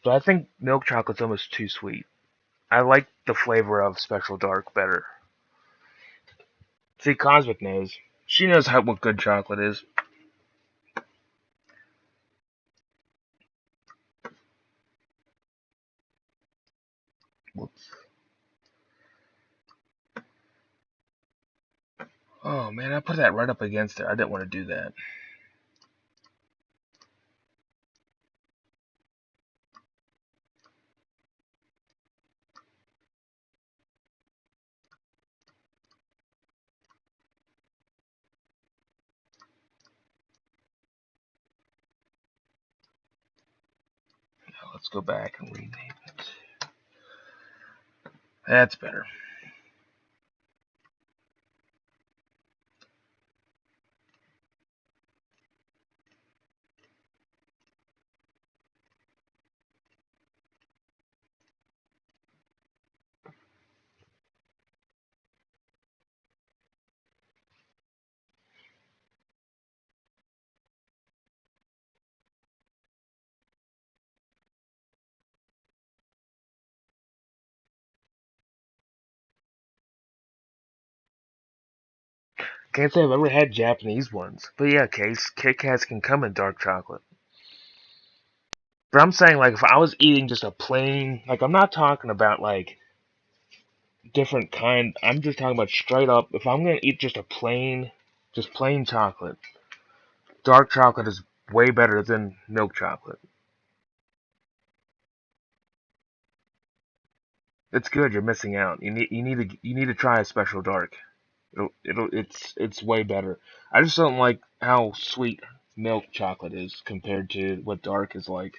but I think milk chocolate's almost too sweet. I like the flavor of Special Dark better. See, Cosmic knows. She knows what good chocolate is. Whoops. Oh man, I put that right up against it. I didn't want to do that. Now let's go back and rename it. That's better. Can't say I've ever had Japanese ones, but yeah, case Kit Kats can come in dark chocolate. But I'm saying like if I was eating just a plain, like I'm not talking about like different kind. I'm just talking about straight up. If I'm gonna eat just plain chocolate, dark chocolate is way better than milk chocolate. It's good. You're missing out. You need to try a special dark. It's way better. I just don't like how sweet milk chocolate is compared to what dark is like.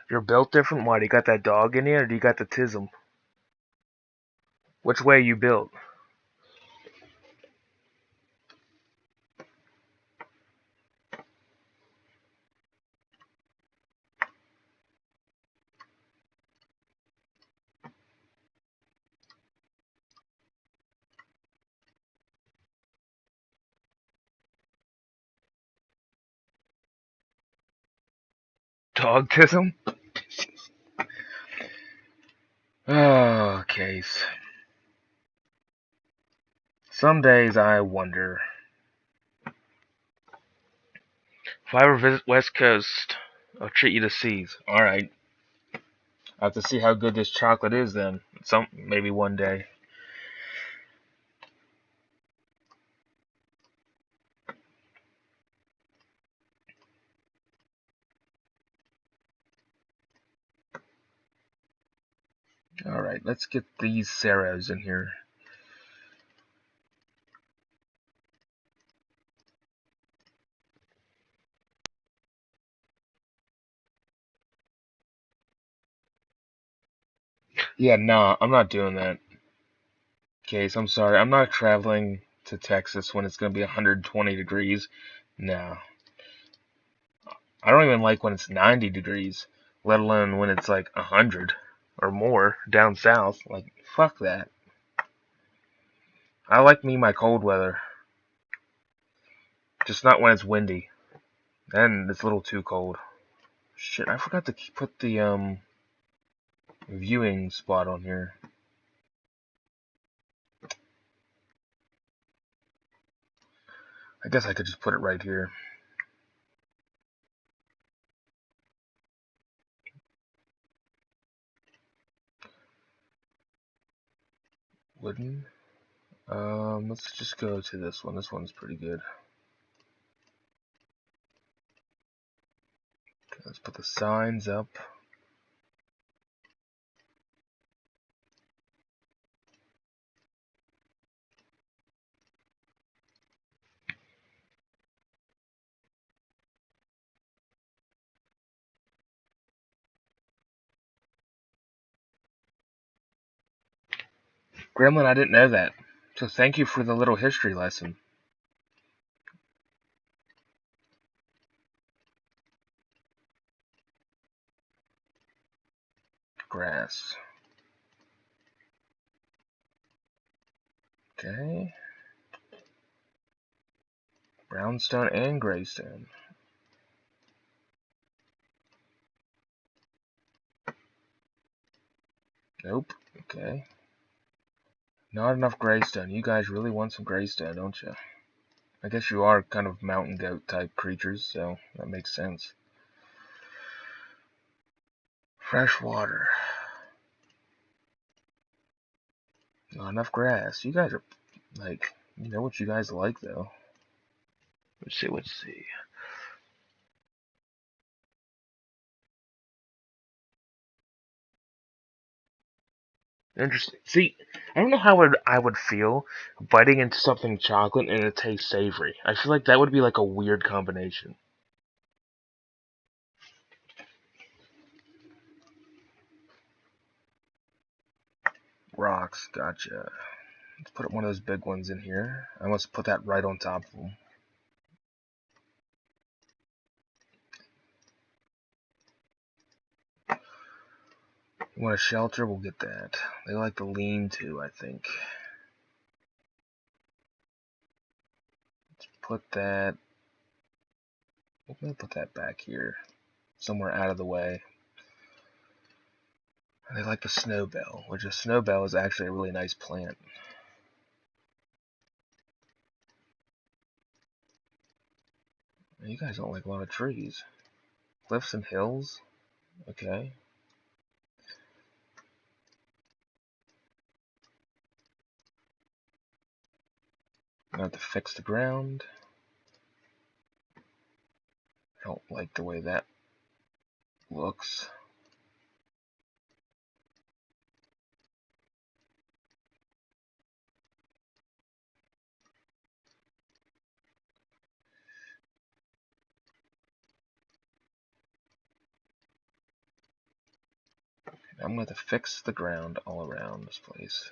You're built different. Why? Do you got that dog in you, or do you got the tism? Which way are you built? Dogtism? Oh, case. Some days I wonder. If I ever visit West Coast, I'll treat you to C's. Alright. I have to see how good this chocolate is then. Maybe one day. Alright, let's get these Ceros in here. Yeah, nah, I'm not doing that. Case, I'm sorry. I'm not traveling to Texas when it's going to be 120 degrees. No. I don't even like when it's 90 degrees, let alone when it's like 100 or more down south. Like, fuck that. I like me my cold weather. Just not when it's windy. Then it's a little too cold. Shit, I forgot to put the, viewing spot on here. I guess I could just put it right here. Wooden. Let's just go to this one. This one's pretty good. Okay, let's put the signs up. Gremlin, I didn't know that. So thank you for the little history lesson. Grass. Okay. Brownstone and graystone. Nope. Okay. Not enough graystone. You guys really want some graystone, don't you? I guess you are kind of mountain goat type creatures, so that makes sense. Fresh water. Not enough grass. You guys are, like, you know what you guys like, though. Let's see. Interesting. See, I don't know how I would feel biting into something chocolate and it tastes savory. I feel like that would be like a weird combination. Rocks, gotcha. Let's put one of those big ones in here. I must put that right on top of them. You want a shelter? We'll get that. They like the lean-to, I think. Let's put that... We're going to put that back here. Somewhere out of the way. They like the snowbell, which a snowbell is actually a really nice plant. You guys don't like a lot of trees. Cliffs and hills? Okay. I have to fix the ground. I don't like the way that looks. I'm going to fix the ground all around this place.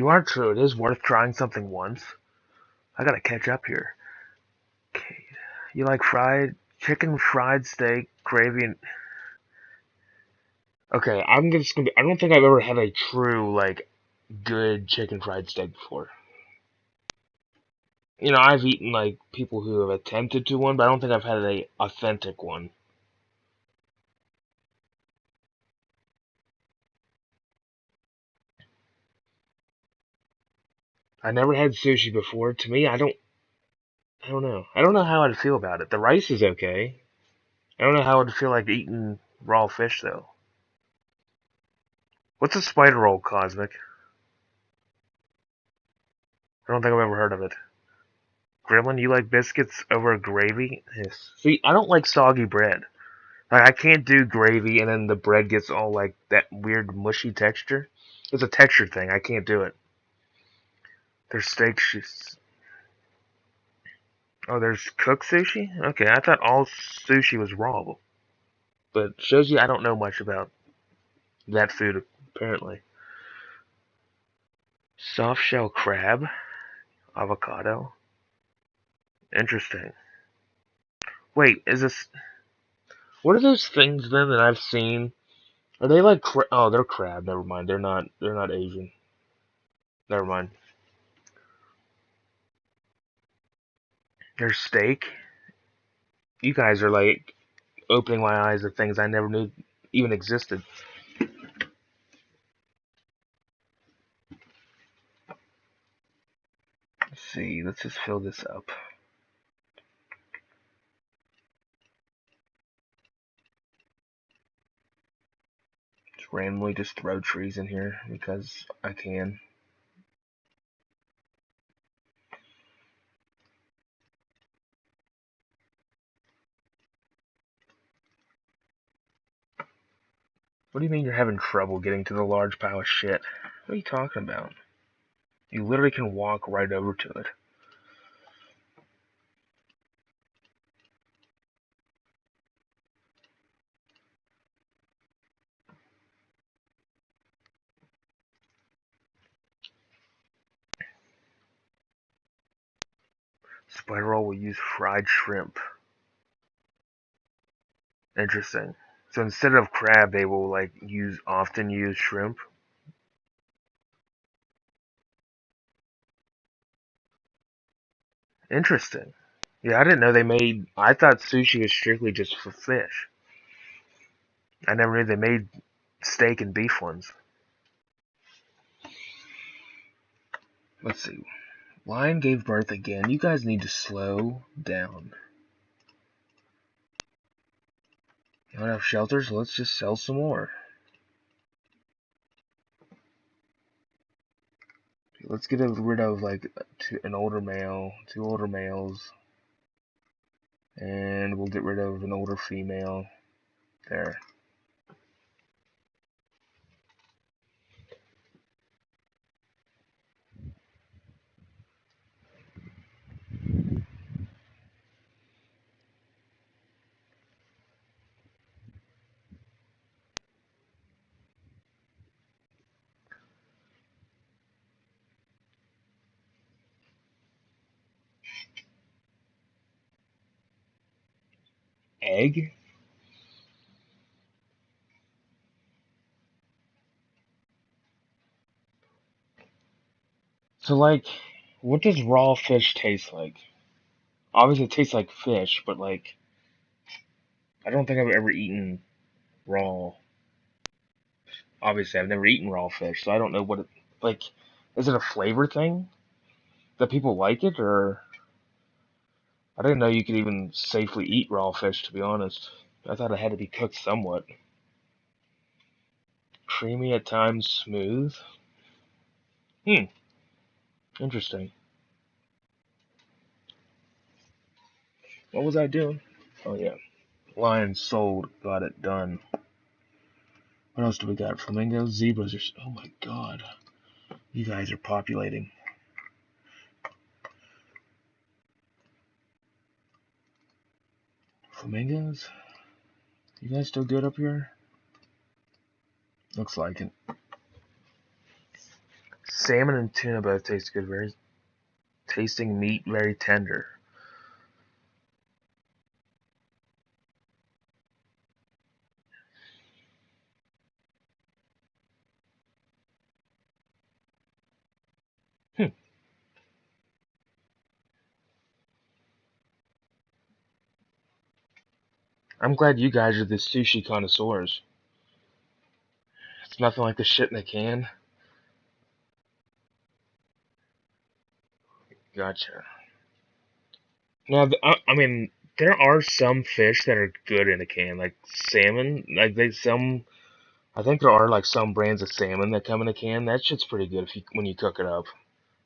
You are true. It is worth trying something once. I gotta catch up here. Okay. You like fried chicken, fried steak, gravy, and okay. I'm just gonna. I don't think I've ever had a true like good chicken fried steak before. I've eaten like people who have attempted to one, but I don't think I've had a authentic one. I never had sushi before. To me, I don't know. I don't know how I'd feel about it. The rice is okay. I don't know how I'd feel like eating raw fish though. What's a spider roll, Cosmic? I don't think I've ever heard of it. Gremlin, you like biscuits over gravy? Yes. See, I don't like soggy bread. Like, I can't do gravy and then the bread gets all like that weird mushy texture. It's a texture thing. I can't do it. There's steak. Oh, there's cooked sushi? Okay, I thought all sushi was raw. But shows you I don't know much about that food, apparently. Soft shell crab, avocado. Interesting. Wait, is this. What are those things then that I've seen? Are they like. Oh, they're crab. Never mind. They're not Asian. Never mind. There's steak. You guys are like opening my eyes to things I never knew even existed. Let's see. Let's just fill this up. Just randomly just throw trees in here because I can. What do you mean you're having trouble getting to the large pile of shit? What are you talking about? You literally can walk right over to it. Spiral will use fried shrimp. Interesting. So instead of crab, they will like often use shrimp. Interesting. Yeah, I didn't know they made. I thought sushi was strictly just for fish. I never knew they made steak and beef ones. Let's see. Lion gave birth again. You guys need to slow down. You don't have shelters? Let's just sell some more. Let's get rid of like an older male, two older males, and we'll get rid of an older female. There. Egg? So like, what does raw fish taste like? Obviously, it tastes like fish, but like, I don't think I've ever eaten raw. Obviously, I've never eaten raw fish, so I don't know what it like. Is it a flavor thing that people like it, or I didn't know you could even safely eat raw fish. To be honest, I thought it had to be cooked somewhat. Creamy at times, smooth. Hmm, interesting. What was I doing? Oh yeah, lion sold. Got it done. What else do we got? Flamingos, zebras. Oh my god, you guys are populating. Flamingos. You guys still good up here? Looks like it. Salmon and tuna both taste good. Very tasting meat, very tender. Hmm. I'm glad you guys are the sushi connoisseurs. It's nothing like the shit in a can. Gotcha. Now, I mean, there are some fish that are good in a can, like salmon. Like they some, I think there are like some brands of salmon that come in a can. That shit's pretty good if you when you cook it up.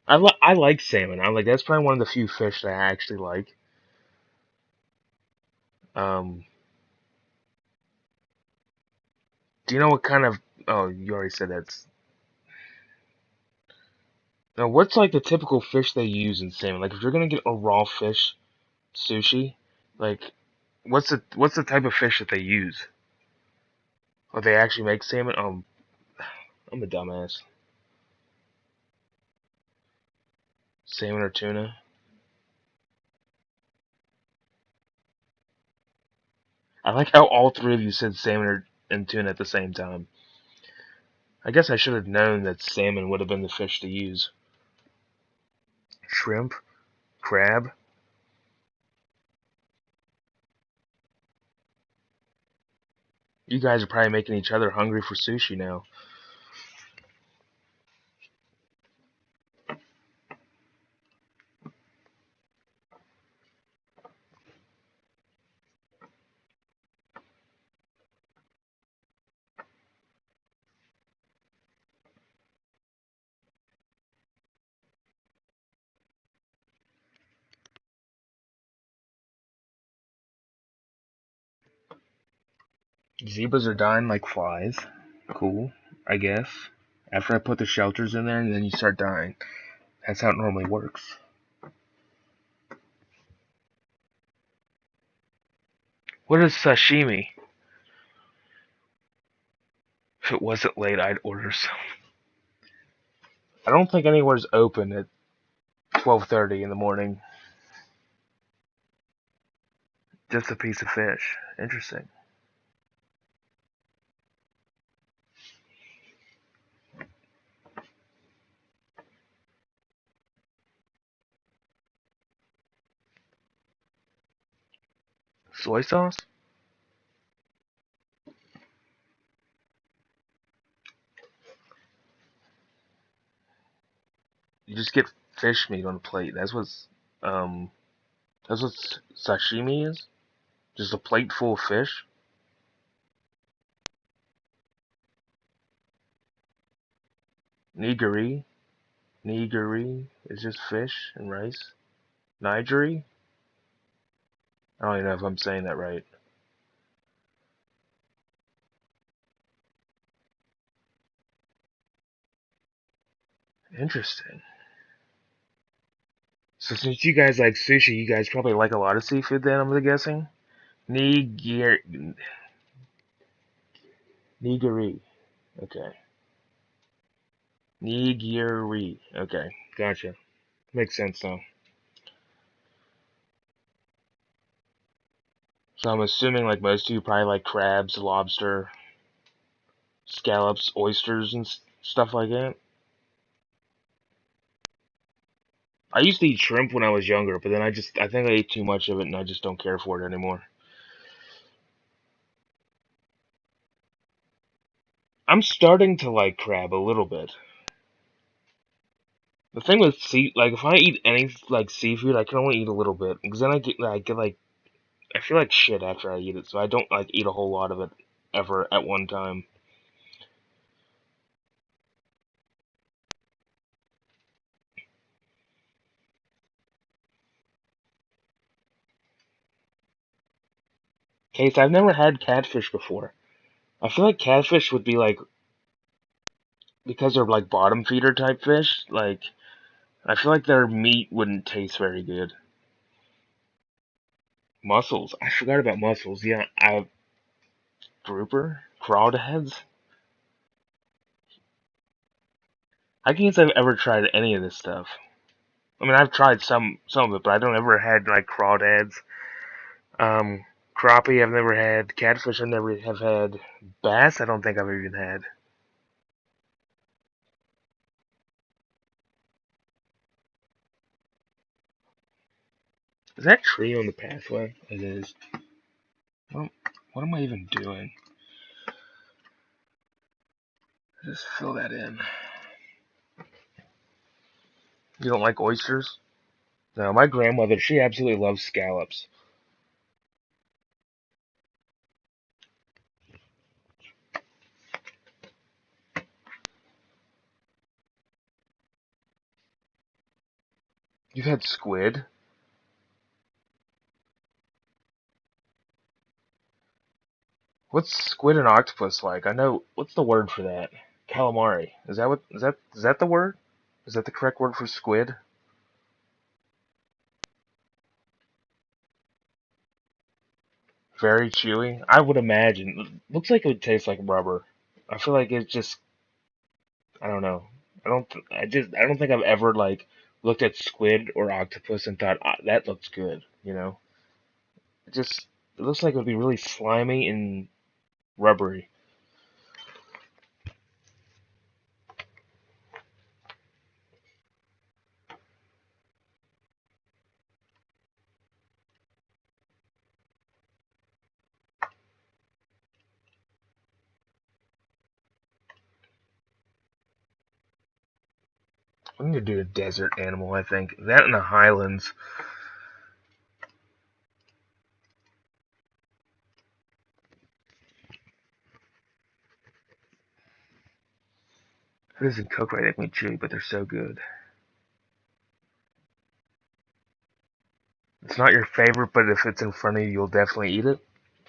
I like salmon. I like that's probably one of the few fish that I actually like. Um, do you know what kind of? Oh, you already said that's. Now, what's like the typical fish they use in salmon? Like, if you're gonna get a raw fish sushi, like, what's the type of fish that they use? Or they actually make salmon? I'm a dumbass. Salmon or tuna? I like how all three of you said salmon and tuna at the same time. I guess I should have known that salmon would have been the fish to use. Shrimp, crab. You guys are probably making each other hungry for sushi now. Zebras are dying like flies. Cool, I guess. After I put the shelters in there, and then you start dying. That's how it normally works. What is sashimi? If it wasn't late, I'd order some. I don't think anywhere's open at 12:30 in the morning. Just a piece of fish. Interesting. Soy sauce? You just get fish meat on a plate. Um that's what sashimi is. Just a plate full of fish. Nigiri. Nigiri is just fish and rice. Nigiri? I don't even know if I'm saying that right. Interesting. So since you guys like sushi, you guys probably like a lot of seafood then, I'm guessing? Nigiri. Nigiri. Okay. Nigiri. Okay. Gotcha. Makes sense now. So I'm assuming like most of you probably like crabs, lobster, scallops, oysters, and stuff like that. I used to eat shrimp when I was younger, but then I think I ate too much of it and I just don't care for it anymore. I'm starting to like crab a little bit. The thing with like if I eat any like seafood, I can only eat a little bit because then I get like I feel like shit after I eat it, so I don't like eat a whole lot of it ever at one time. Case, I've never had catfish before. I feel like catfish would be like because they're like bottom feeder type fish. Like I feel like their meat wouldn't taste very good. Mussels, I forgot about mussels. Yeah, I grouper crawdads. I can't say I've ever tried any of this stuff. I mean, I've tried some of it, but I don't ever had like crawdads. Um, Crappie I've never had. Catfish I never have had. Bass I don't think I've even had. Is that tree on the pathway? It is. What, what am I even doing? Just fill that in. You don't like oysters? No, my grandmother, she absolutely loves scallops. You've had squid? What's squid and octopus like? I know, what's the word for that? Calamari. Is that the word? Is that the correct word for squid? Very chewy. I would imagine. Looks like it would taste like rubber. I feel like it's just. I don't know. I don't think I've ever like looked at squid or octopus and thought that looks good. You know. It just. It looks like it would be really slimy and rubbery. I need to do a desert animal. I think that in the highlands. If it doesn't cook right, they can be chewy, but they're so good. It's not your favorite, but if it's in front of you, you'll definitely eat it.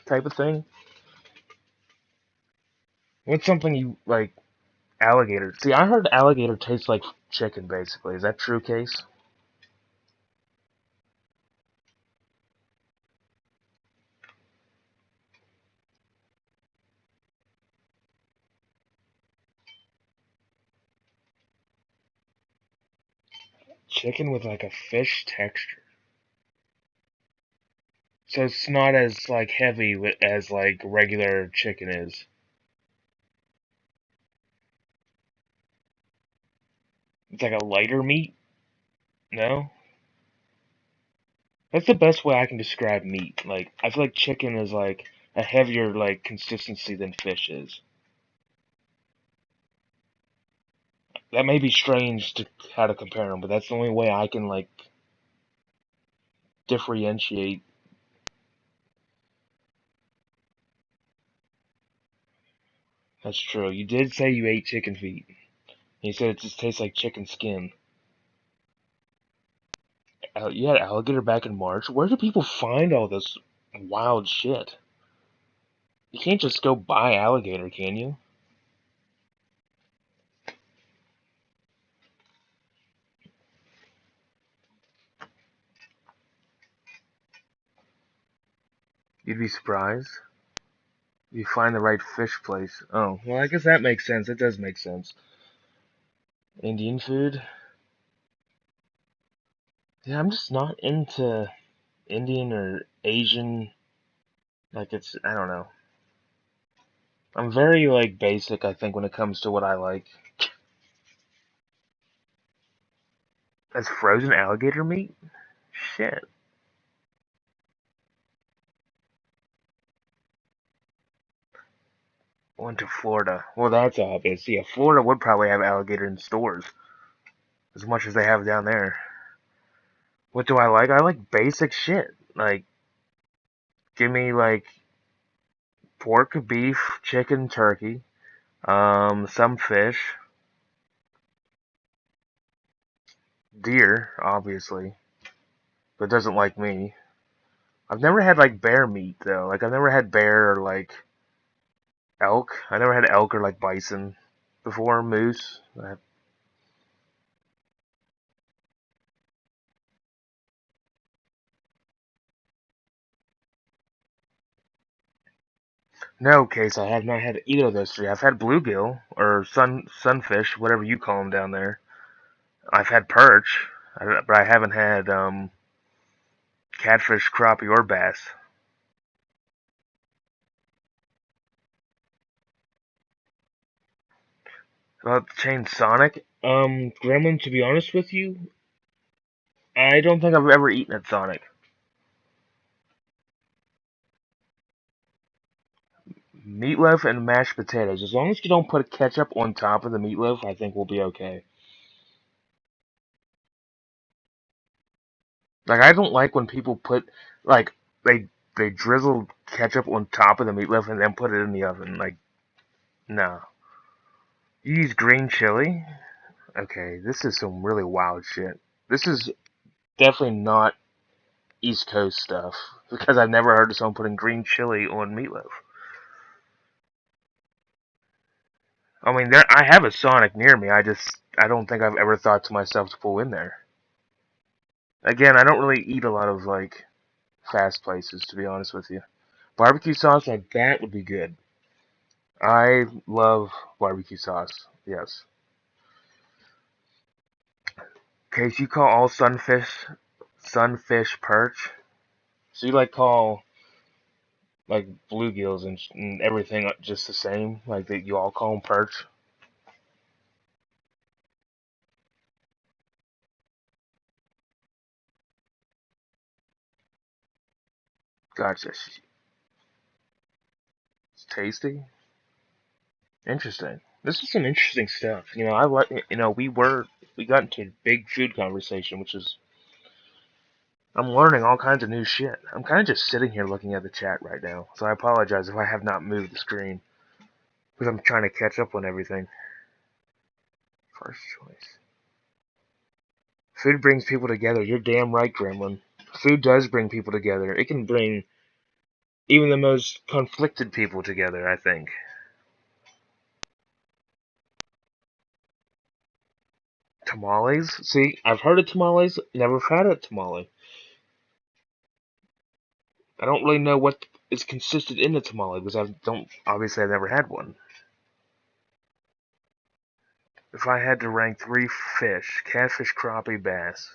Type of thing. What's something you like? Alligator. See, I heard alligator tastes like chicken. Basically, is that true, Case? Chicken with like a fish texture. So it's not as like heavy as like regular chicken is. It's like a lighter meat. No, that's the best way I can describe meat. Like I feel like chicken is like a heavier like consistency than fish is. That may be strange to how to compare them, but that's the only way I can like differentiate. That's true. You did say you ate chicken feet. You said it just tastes like chicken skin. You had alligator back in March. Where do people find all this wild shit? You can't just go buy alligator, can you? You'd be surprised. You find the right fish place. Oh, well, I guess that makes sense. It does make sense. Indian food? Yeah, I'm just not into Indian or Asian. Like, I don't know. I'm very, like, basic, I think, when it comes to what I like. That's frozen alligator meat? Shit. Went to Florida. Well, that's obvious. Yeah, Florida would probably have alligator in stores as much as they have down there. What do I like? I like basic shit. Like, give me, like, pork, beef, chicken, turkey, some fish, deer, obviously, but doesn't like me. I've never had, like, bear meat, though. Like, I've never had bear or, like, elk. I never had elk or, like, bison before, moose. No, Case, I have not had either of those three. I've had bluegill or sunfish, whatever you call them down there. I've had perch, but I haven't had catfish, crappie, or bass. About the chain Sonic, Gremlin. To be honest with you, I don't think I've ever eaten at Sonic. Meatloaf and mashed potatoes. As long as you don't put ketchup on top of the meatloaf, I think we'll be okay. Like I don't like when people put like they drizzle ketchup on top of the meatloaf and then put it in the oven. Like no. You use green chili? Okay, this is some really wild shit. This is definitely not East Coast stuff because I've never heard of someone putting green chili on meatloaf. I mean, I have a Sonic near me. I don't think I've ever thought to myself to pull in there. Again, I don't really eat a lot of like fast places to be honest with you. Barbecue sauce like that would be good. I love barbecue sauce. Yes. Okay, so you call all sunfish perch. So you like call like bluegills and everything just the same, like that you all call them perch. Gotcha. It's tasty. Interesting. This is some interesting stuff. You know, I like. You know, we got into a big food conversation, which is I'm learning all kinds of new shit. I'm kind of just sitting here looking at the chat right now, so I apologize if I have not moved the screen because I'm trying to catch up on everything. First choice. Food brings people together. You're damn right, Gremlin. Food does bring people together. It can bring even the most conflicted people together, I think. Tamales? See, I've heard of tamales, never had a tamale. I don't really know what is consisted in the tamale because obviously I've never had one. If I had to rank three fish, catfish, crappie, bass.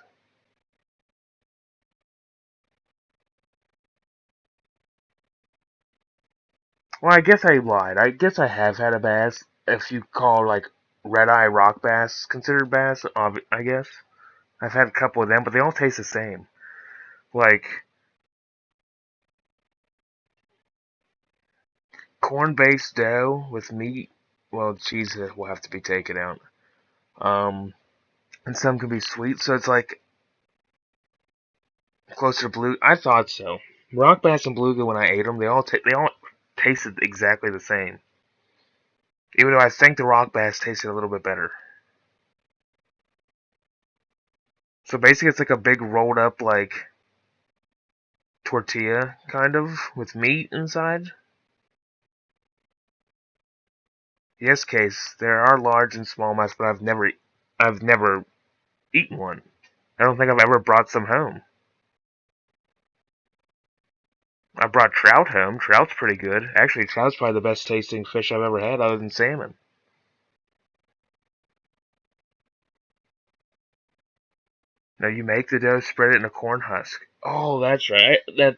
Well, I guess I lied. I guess I have had a bass. If you call like red eye rock bass considered bass, I guess. I've had a couple of them, but they all taste the same. Like corn-based dough with meat. Well, cheese will have to be taken out. And some can be sweet, so it's like closer to blue. I thought so. Rock bass and bluegill, when I ate them, they all tasted exactly the same. Even though I think the rock bass tasted a little bit better. So basically, it's like a big rolled up like tortilla, kind of, with meat inside. Yes, Case. There are large and small smallmouths, but I've never eaten one. I don't think I've ever brought some home. I brought trout home. Trout's pretty good. Actually, trout's probably the best tasting fish I've ever had, other than salmon. Now you make the dough, spread it in a corn husk. Oh, that's right. That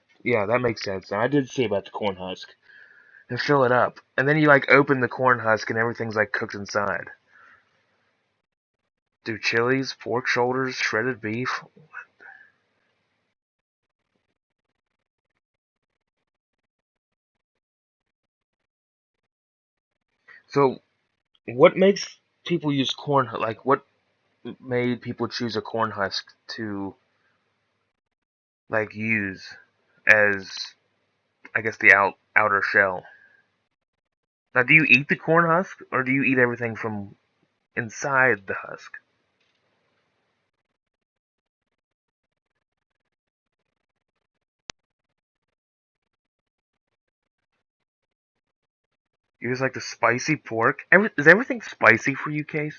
makes sense. Now I did see about the corn husk and fill it up, and then you like open the corn husk and everything's like cooked inside. Do chilies, pork shoulders, shredded beef. So what makes people use like what made people choose a corn husk to like use as I guess the outer shell? Now, do you eat the corn husk or do you eat everything from inside the husk? You just like the spicy pork? Is everything spicy for you, Case?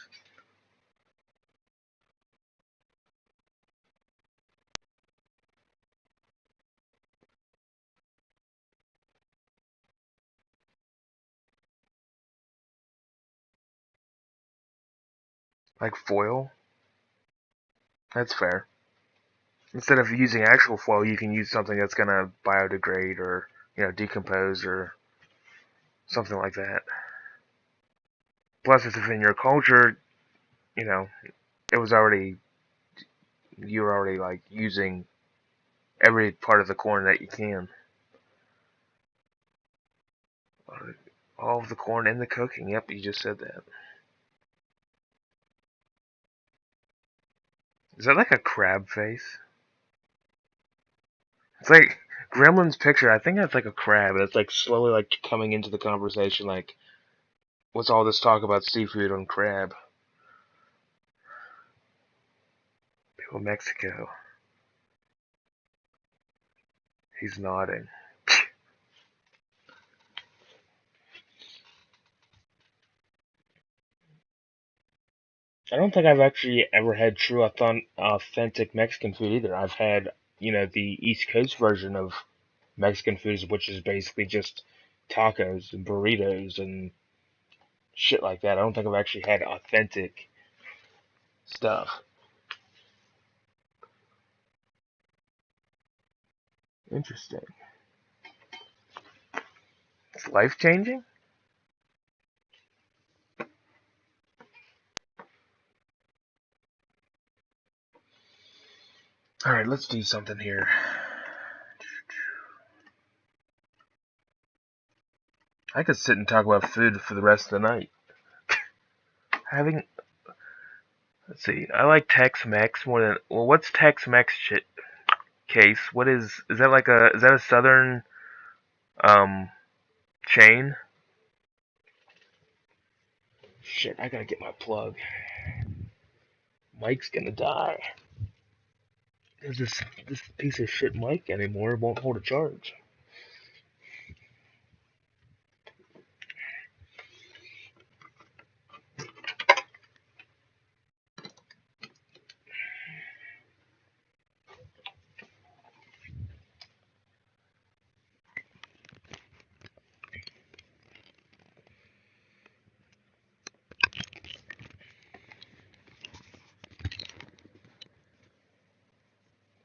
Like foil? That's fair. Instead of using actual foil, you can use something that's gonna biodegrade or, decompose or something like that. Plus, if it's in your culture, you know, it was already, you were already like using every part of the corn that you can. All of the corn in the cooking. Yep, you just said that. Is that like a crab face? It's like Gremlin's picture. I think that's like a crab. It's like slowly like coming into the conversation. Like, what's all this talk about seafood on crab? People in Mexico. He's nodding. I don't think I've actually ever had true authentic Mexican food either. I've had, the East Coast version of Mexican foods, which is basically just tacos and burritos and shit like that. I don't think I've actually had authentic stuff. Interesting. It's life changing? Alright, let's do something here. I could sit and talk about food for the rest of the night. Having, let's see, I like Tex-Mex more than, well, what's Tex-Mex shit case? Is that like is that a southern, um, chain? Shit, I gotta get my plug. Mike's gonna die. There's this piece of shit mic anymore won't hold a charge.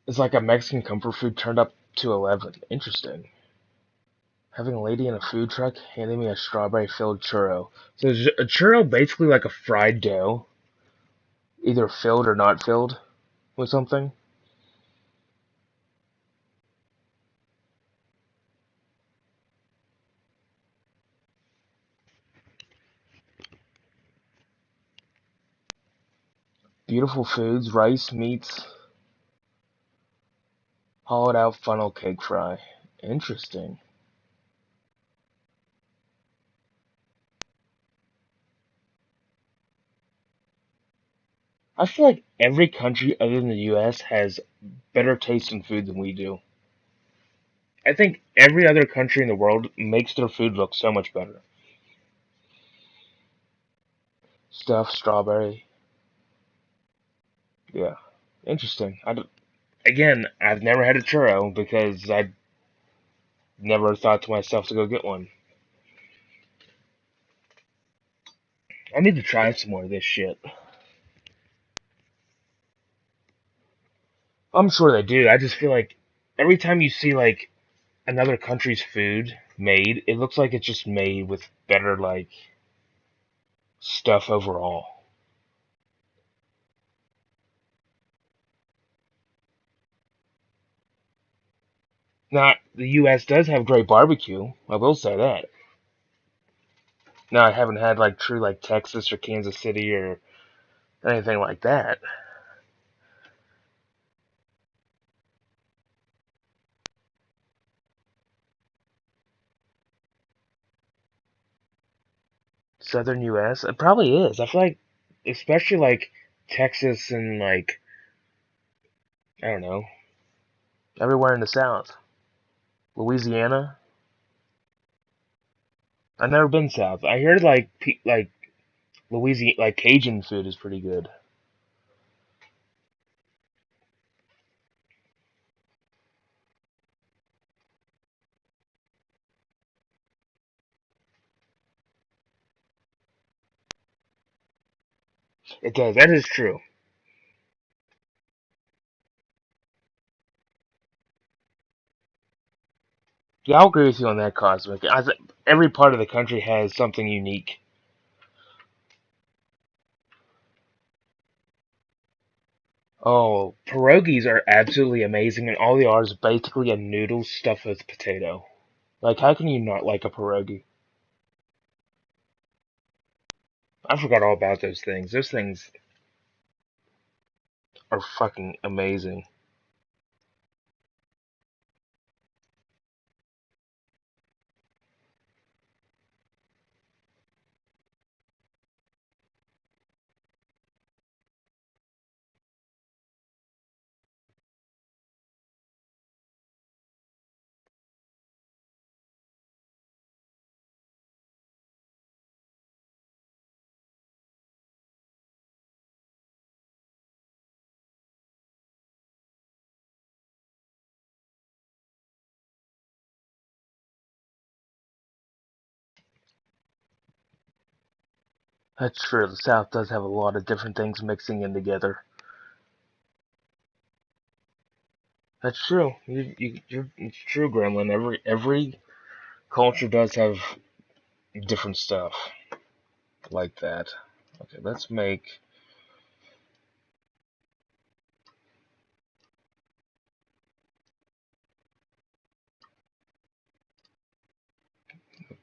It's like a Mexican comfort food turned up to 11. Interesting. Having a lady in a food truck handing me a strawberry filled churro. So is a churro basically like a fried dough, either filled or not filled with something? Beautiful foods, rice, meats, hollowed out funnel cake fry. Interesting. I feel like every country other than the US has better taste in food than we do. I think every other country in the world makes their food look so much better. Stuffed strawberry. Yeah. Interesting. Again, I've never had a churro because I never thought to myself to go get one. I need to try some more of this shit. I'm sure they do. I just feel like every time you see like another country's food made, it looks like it's just made with better like stuff overall. Now, the US does have great barbecue. I will say that. Now, I haven't had like true like Texas or Kansas City or anything like that. Southern US, it probably is. I feel like, especially like Texas and like I don't know, everywhere in the South, Louisiana. I've never been south. I heard like like Louisiana, like Cajun food is pretty good. It does. That is true. Yeah, I'll agree with you on that, Cosmic. Every part of the country has something unique. Oh, pierogies are absolutely amazing, and all they are is basically a noodle stuffed with potato. Like, how can you not like a pierogi? I forgot all about those things. Those things are fucking amazing. That's true. The South does have a lot of different things mixing in together. That's true. It's true, Gremlin. Every culture does have different stuff like that. Okay, let's make.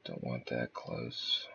Don't want that close.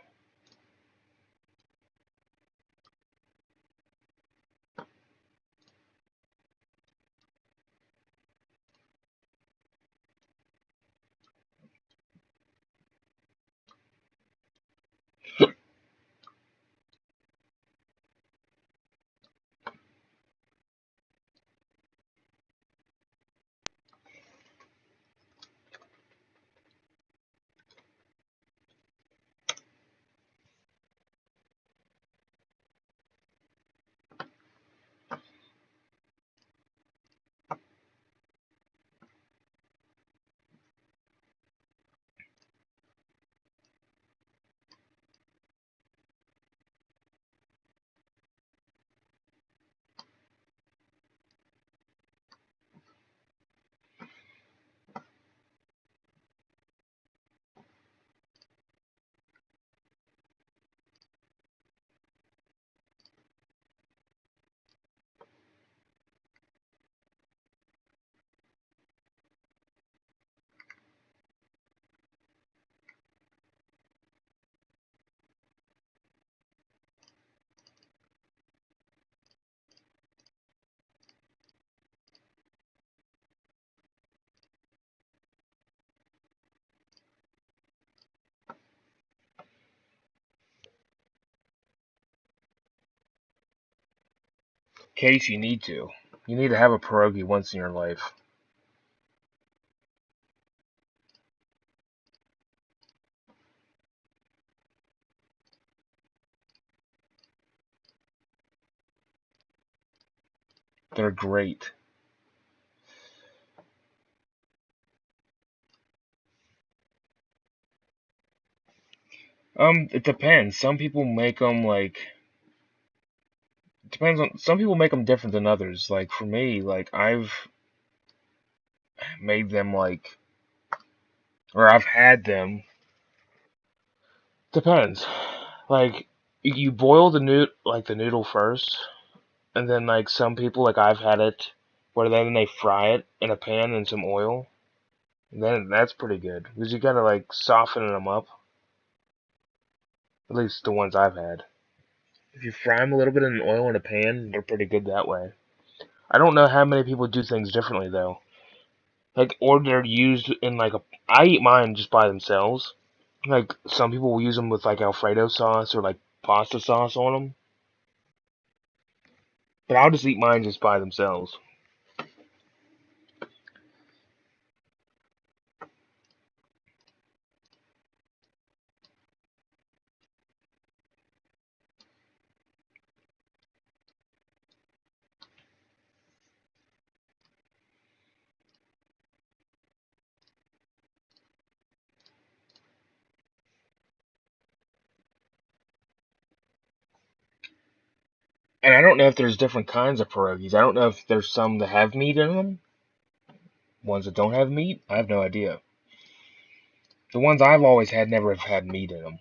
Case you need to. You need to have a pierogi once in your life. They're great. It depends. Some people make them like depends on. Some people make them different than others. Like for me, like I've made them like, or I've had them. Depends. Like you boil the noodle first, and then like some people like I've had it where then they fry it in a pan in some oil. And then that's pretty good because you gotta like soften them up. At least the ones I've had. If you fry them a little bit in oil in a pan, they're pretty good that way. I don't know how many people do things differently though. Like, or they're used in like a. I eat mine just by themselves. Like some people will use them with like Alfredo sauce or like pasta sauce on them. But I'll just eat mine just by themselves. And I don't know if there's different kinds of pierogies. I don't know if there's some that have meat in them, ones that don't have meat. I have no idea. The ones I've always had never have had meat in them.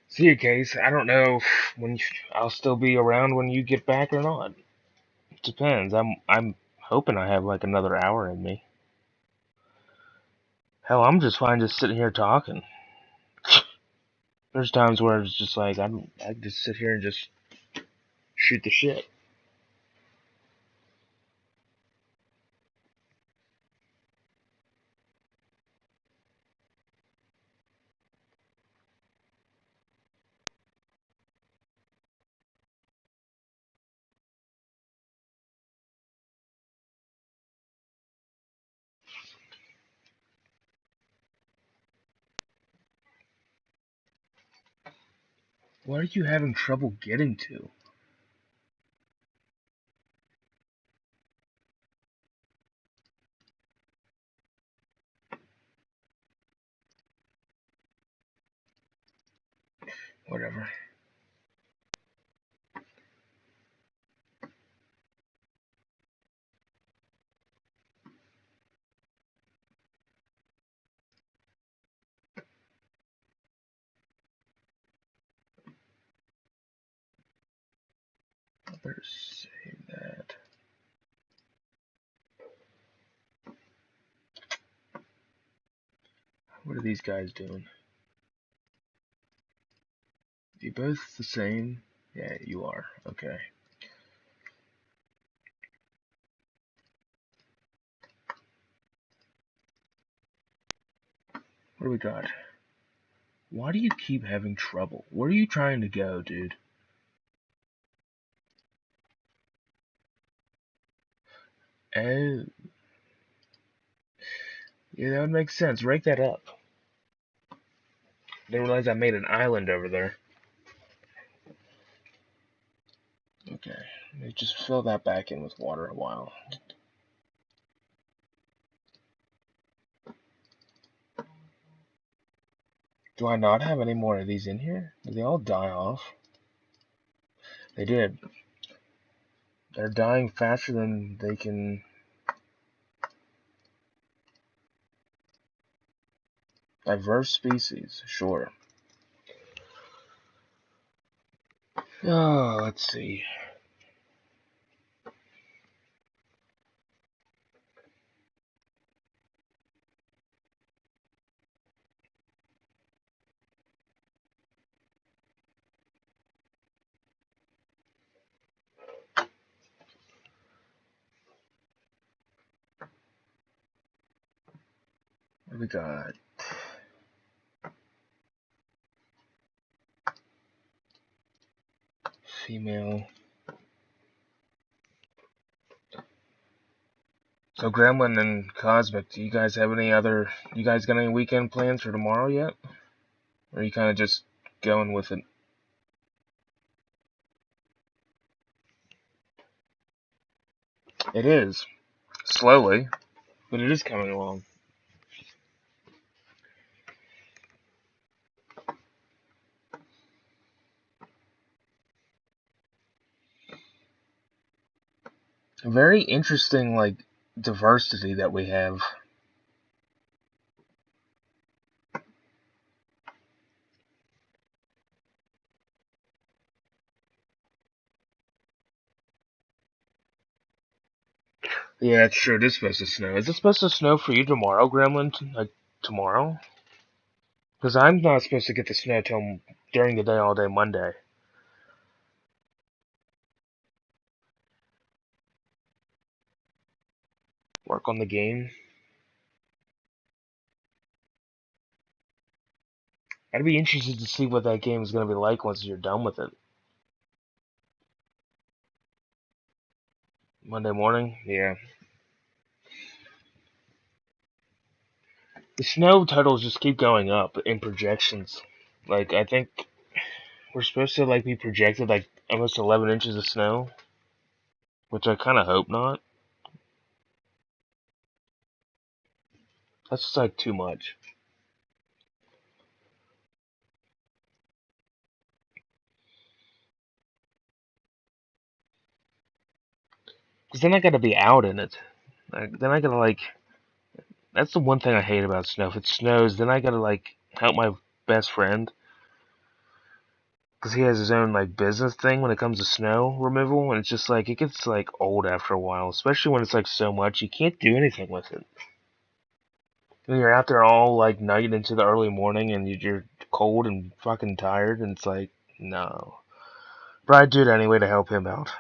See you, Case. I don't know when I'll still be around when you get back or not. It depends. I'm hoping I have like another hour in me. Hell, I'm just fine just sitting here talking. There's times where it's just like I just sit here and just shoot the shit. What are you having trouble getting to? Whatever. I better save that. What are these guys doing? You both the same? Yeah, you are. Okay. What do we got? Why do you keep having trouble? Where are you trying to go, dude? Oh, yeah, that would make sense. Rake that up. Didn't realize I made an island over there. Okay, let me just fill that back in with water a while. Do I not have any more of these in here? Did they all die off? They did. They're dying faster than they can. Diverse species, sure. Oh, let's see. What do we got? Email. So Gremlin and Cosmic, do you guys have any other? You guys got any weekend plans for tomorrow yet? Or are you kind of just going with it? It is slowly, but it is coming along. Very interesting, like diversity that we have. Yeah, it's sure. It is supposed to snow. Is it supposed to snow for you tomorrow, Gremlin? Like tomorrow? Because I'm not supposed to get the snow till during the day, all day Monday. Work on the game. I'd be interested to see what that game is going to be like once you're done with it. Monday morning? Yeah. The snow totals just keep going up in projections. Like, I think we're supposed to, like, be projected, like, almost 11 inches of snow. Which I kind of hope not. That's just, like, too much. Because then I gotta be out in it. Like, then I gotta, like, that's the one thing I hate about snow. If it snows, then I gotta, like, help my best friend. Because he has his own, like, business thing when it comes to snow removal. And it's just, like, it gets, like, old after a while. Especially when it's, like, so much. You can't do anything with it. And you're out there all, like, night into the early morning and you're cold and fucking tired. And it's like, no. But I do it anyway to help him out.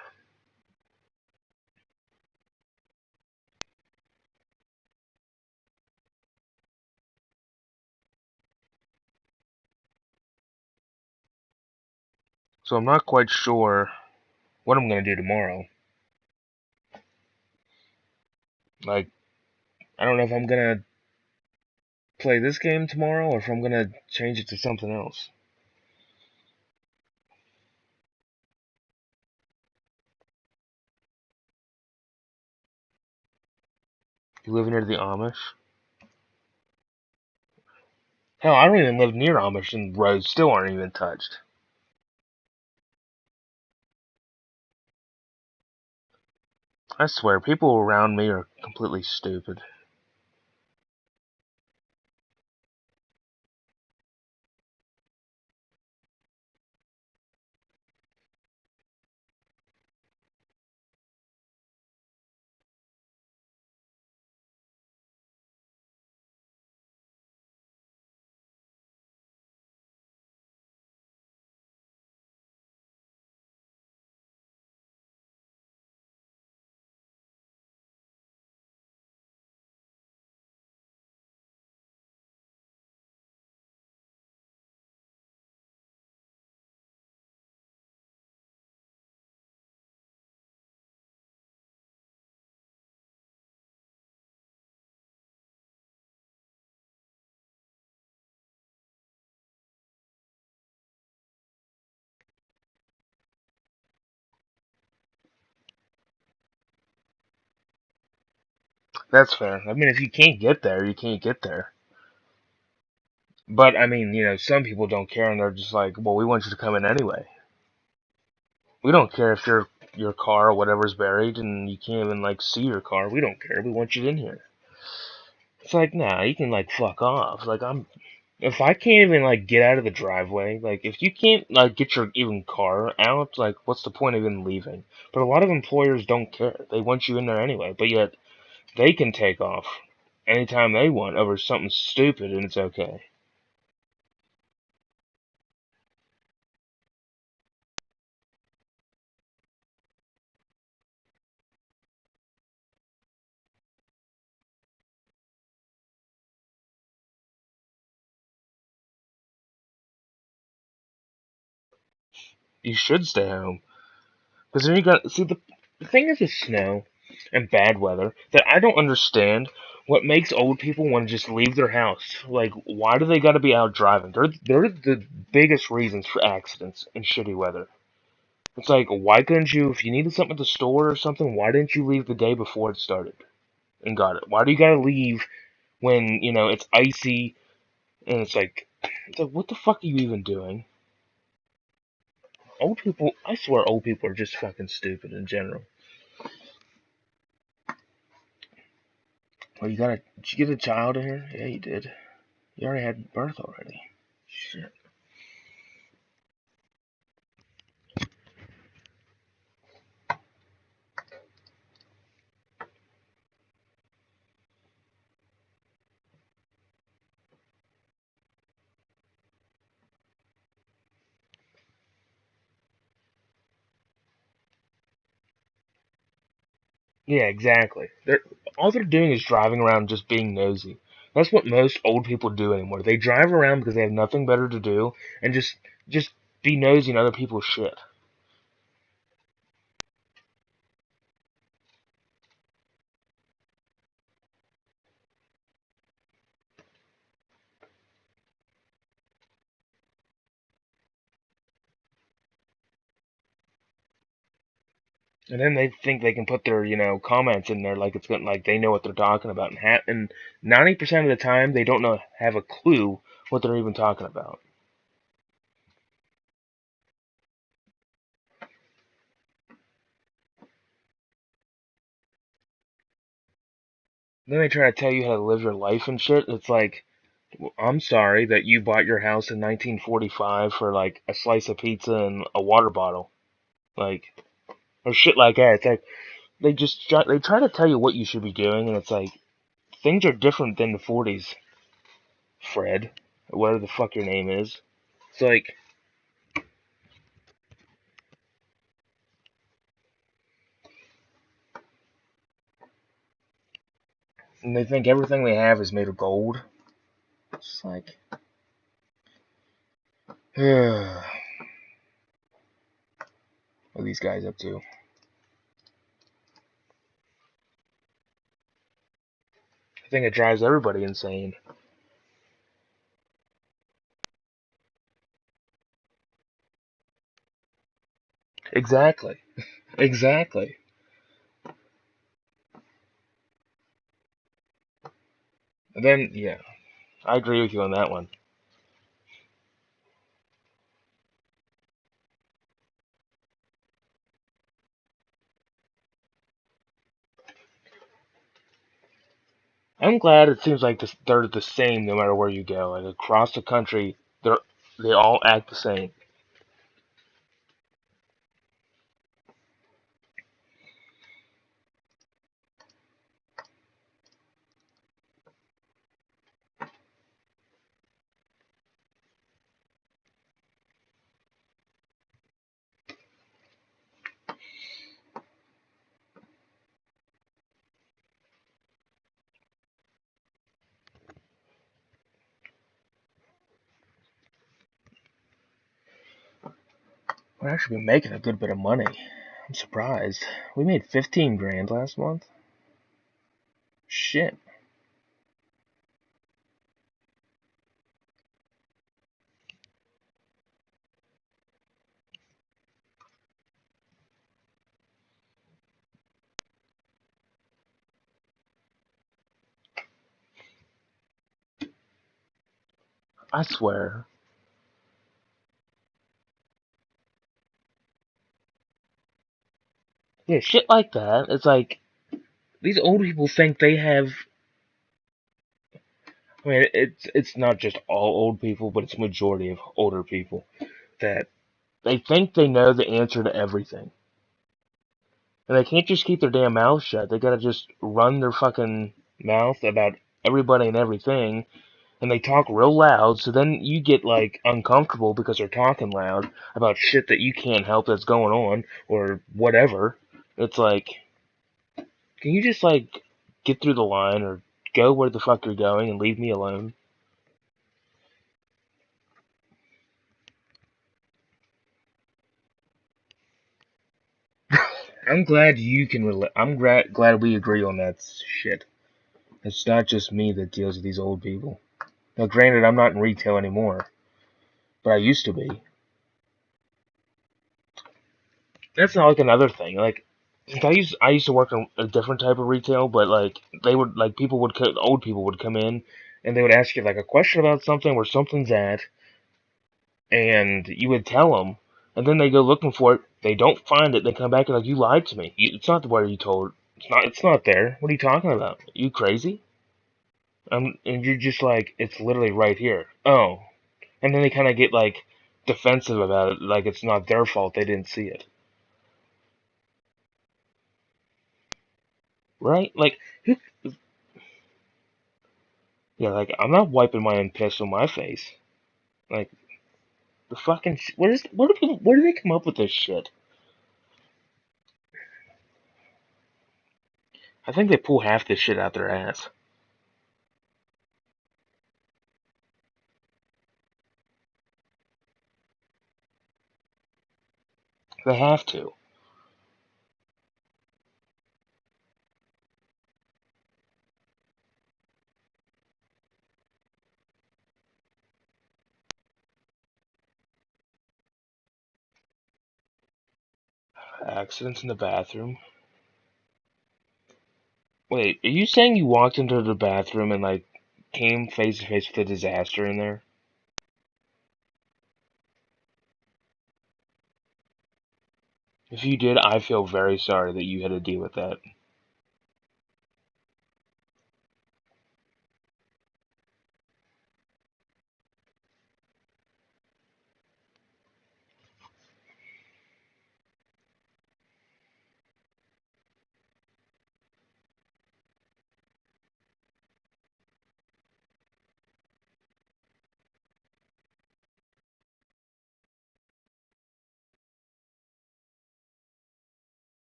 So I'm not quite sure what I'm gonna do tomorrow. Like, I don't know if I'm gonna play this game tomorrow or if I'm gonna change it to something else. You live near the Amish? Hell, I don't even live near Amish and roads still aren't even touched. I swear, people around me are completely stupid. That's fair. I mean, if you can't get there, you can't get there. But, I mean, some people don't care and they're just like, well, we want you to come in anyway. We don't care if your car or whatever's buried and you can't even, like, see your car. We don't care. We want you in here. It's like, nah, you can, like, fuck off. Like, if I can't even like get out of the driveway, like if you can't like get your even car out, like what's the point of even leaving? But a lot of employers don't care. They want you in there anyway, but yet they can take off anytime they want over something stupid and it's okay. You should stay home. Because then you got see the thing is with snow and bad weather that I don't understand. What makes old people want to just leave their house? Like, why do they got to be out driving? They're the biggest reasons for accidents in shitty weather. It's like, why couldn't you, if you needed something at the store or something, why didn't you leave the day before it started and got it? Why do you gotta leave when it's icy and it's like, what the fuck are you even doing? Old people, I swear, old people are just fucking stupid in general. Well, did you get a child in here? Yeah, you did. You already had birth already. Shit. Yeah, exactly. All they're doing is driving around just being nosy. That's what most old people do anymore. They drive around because they have nothing better to do and just be nosy in other people's shit. And then they think they can put their, comments in there like it's going like they know what they're talking about, and 90% of the time they don't have a clue what they're even talking about. Then they try to tell you how to live your life and shit. It's like, well, I'm sorry that you bought your house in 1945 for like a slice of pizza and a water bottle, like or shit like that. It's like they try to tell you what you should be doing, and it's like things are different than the 40s, Fred, or whatever the fuck your name is. It's like, and they think everything they have is made of gold. It's like, what are these guys up to? I think it drives everybody insane. Exactly. Exactly. And then, yeah, I agree with you on that one. I'm glad it seems like they're the same no matter where you go. Like across the country, they all act the same. We're actually been making a good bit of money. I'm surprised. We made 15 grand last month. Shit. I swear. Yeah, shit like that. It's like these old people think they have. I mean, it's not just all old people, but it's a majority of older people that they think they know the answer to everything, and they can't just keep their damn mouth shut. They gotta just run their fucking mouth about everybody and everything, and they talk real loud. So then you get like uncomfortable because they're talking loud about shit that you can't help that's going on or whatever. It's like, can you just like get through the line or go where the fuck you're going and leave me alone? I'm glad you can relate. I'm glad we agree on that shit. It's not just me that deals with these old people. Now, granted, I'm not in retail anymore, but I used to be. That's not like another thing. Like, I used to work in a different type of retail, but like they would like people would old people would come in, and they would ask you like a question about something where something's at, and you would tell them, and then they go looking for it. They don't find it. They come back and like, you lied to me. It's not where you told. It's not. It's not there. What are you talking about? You crazy? And you're just like, it's literally right here. Oh, and then they kind of get like defensive about it, like it's not their fault. They didn't see it, right? Like, yeah, like I'm not wiping my own piss on my face. Like the fucking where do they come up with this shit? I think they pull half this shit out their ass. They have to. Accidents in the bathroom. Wait, are you saying you walked into the bathroom and like came face to face with a disaster in there? If you did, I feel very sorry that you had to deal with that.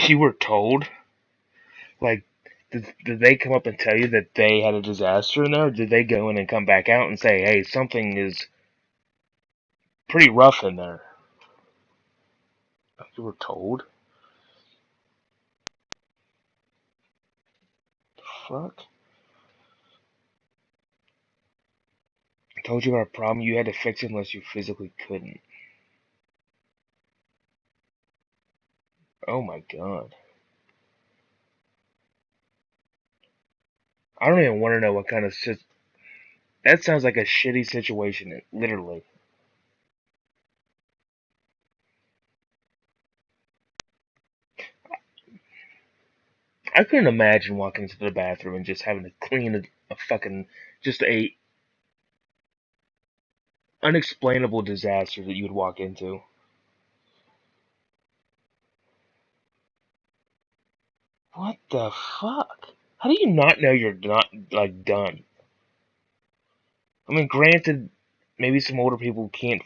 You were told? Like, did they come up and tell you that they had a disaster in there? Or did they go in and come back out and say, hey, something is pretty rough in there? You were told? Fuck. I told you about a problem you had to fix it unless you physically couldn't. Oh my god. I don't even want to know what kind of shit. That sounds like a shitty situation, literally. I couldn't imagine walking into the bathroom and just having to clean a fucking. Just a unexplainable disaster that you would walk into. What the fuck? How do you not know you're not, like, done? I mean, granted, maybe some older people don't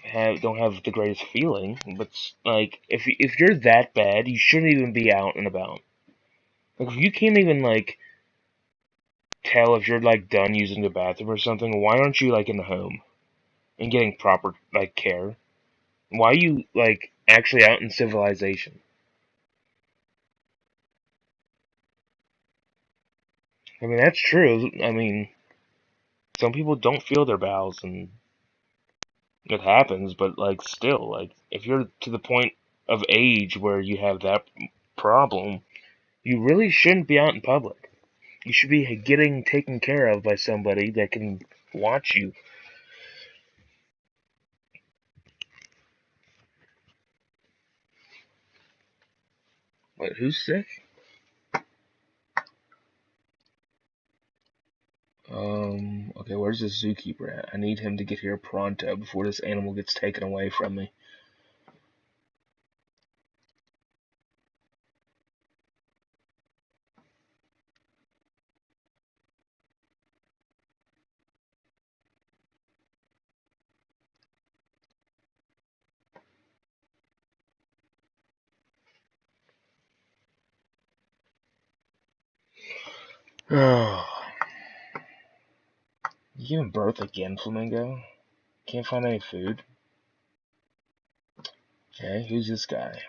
have the greatest feeling, but like, if you're that bad, you shouldn't even be out and about. Like, if you can't even like tell if you're like done using the bathroom or something, why aren't you like in the home and getting proper like care? Why are you like actually out in civilization? I mean, that's true. I mean, some people don't feel their bowels, and it happens. But like, still, like, if you're to the point of age where you have that problem, you really shouldn't be out in public. You should be getting taken care of by somebody that can watch you. Wait, who's sick? Okay, where's the zookeeper at? I need him to get here pronto before this animal gets taken away from me. Oh, you giving birth again, Flamingo? Can't find any food? Okay, who's this guy?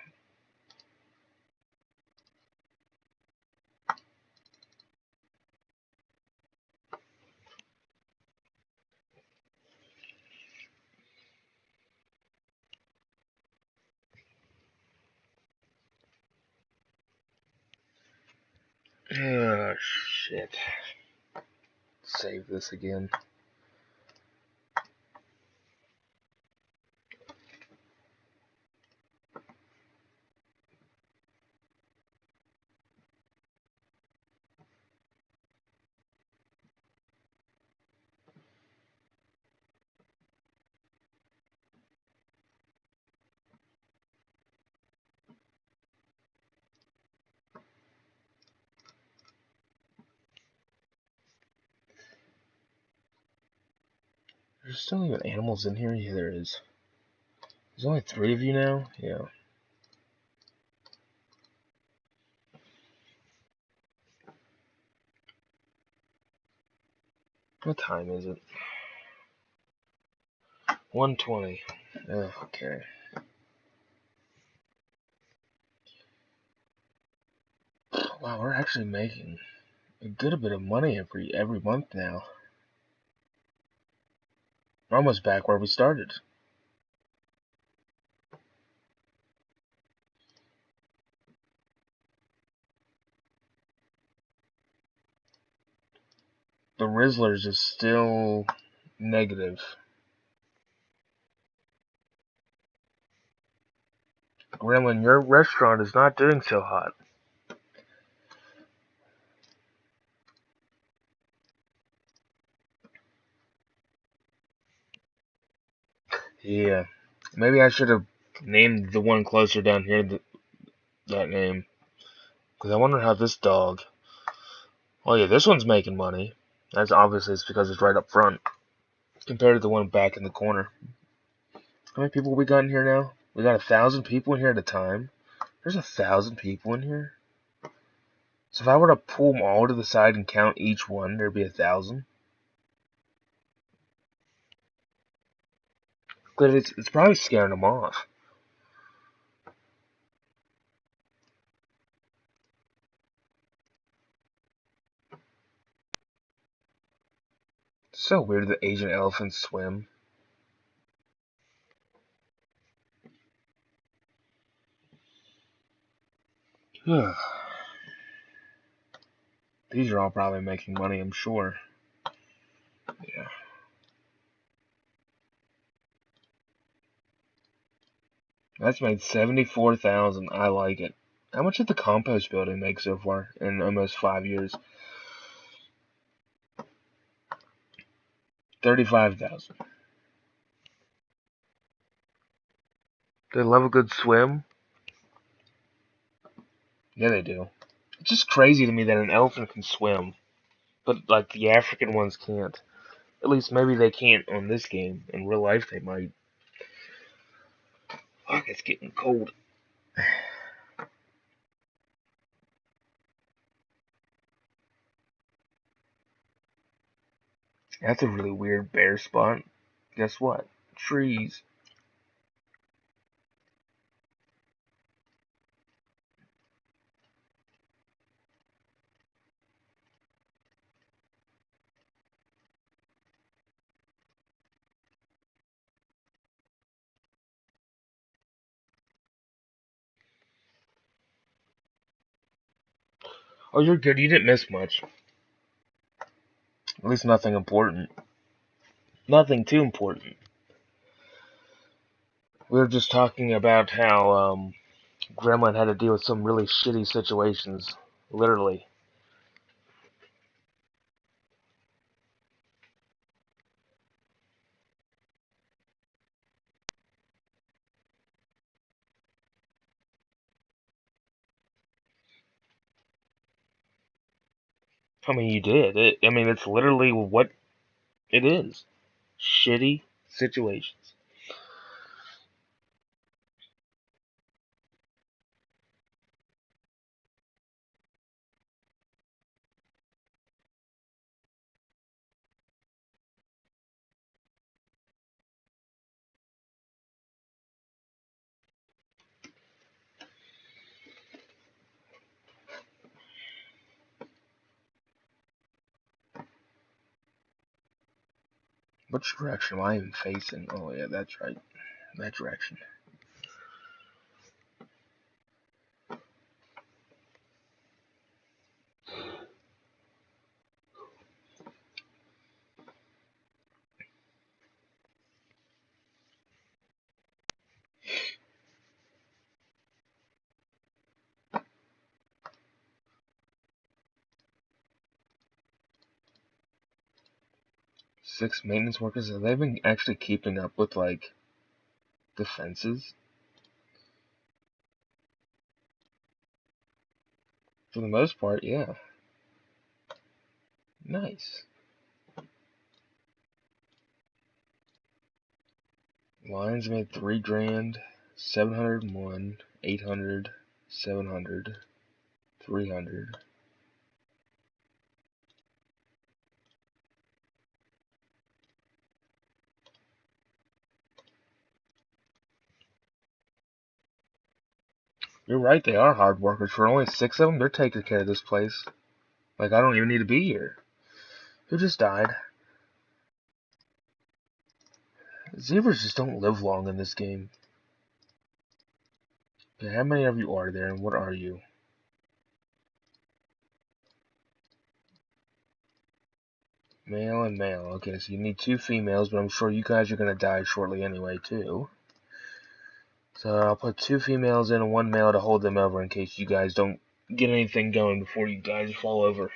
Oh, shit. Save this again. There's still even animals in here? Yeah, there is. There's only 3 of you now? Yeah. What time is it? 1:20. Okay. Wow, we're actually making a good bit of money every month now. We're almost back where we started. The Rizzlers is still negative. Gremlin, your restaurant is not doing so hot. Yeah. Maybe I should have named the one closer down here that name. Because I wonder how this dog. Oh, yeah, this one's making money. That's obviously it's because it's right up front. Compared to the one back in the corner. How many people we got in here now? We got 1,000 people in here at a time. There's 1,000 people in here. So if I were to pull them all to the side and count each one, there'd be 1,000. But it's probably scaring them off. It's so weird that Asian elephants swim. These are all probably making money, I'm sure. Yeah. That's made 74,000. I like it. How much did the compost building make so far in almost 5 years? 35,000. They love a good swim? Yeah, they do. It's just crazy to me that an elephant can swim, but like the African ones can't. At least maybe they can't on this game. In real life, they might. Fuck, it's getting cold. That's a really weird bear spot. Guess what? Trees. Oh, you're good. You didn't miss much. At least nothing important. Nothing too important. We were just talking about how Gremlin had to deal with some really shitty situations. Literally. I mean, you did. I mean, it's literally what it is. Shitty situations. Which direction am I even facing? Oh yeah, that's right. That direction. Six maintenance workers. Have they been actually keeping up with like the fences? For the most part, yeah. Nice. Lions made 3 grand, 701, 800, 700, 300. You're right, they are hard workers. For only 6 of them, they're taking care of this place. Like, I don't even need to be here. Who just died? Zebras just don't live long in this game. Okay, how many of you are there, and what are you? Male and male. Okay, so you need 2 females, but I'm sure you guys are gonna die shortly anyway, too. So I'll put 2 females in and 1 male to hold them over in case you guys don't get anything going before you guys fall over.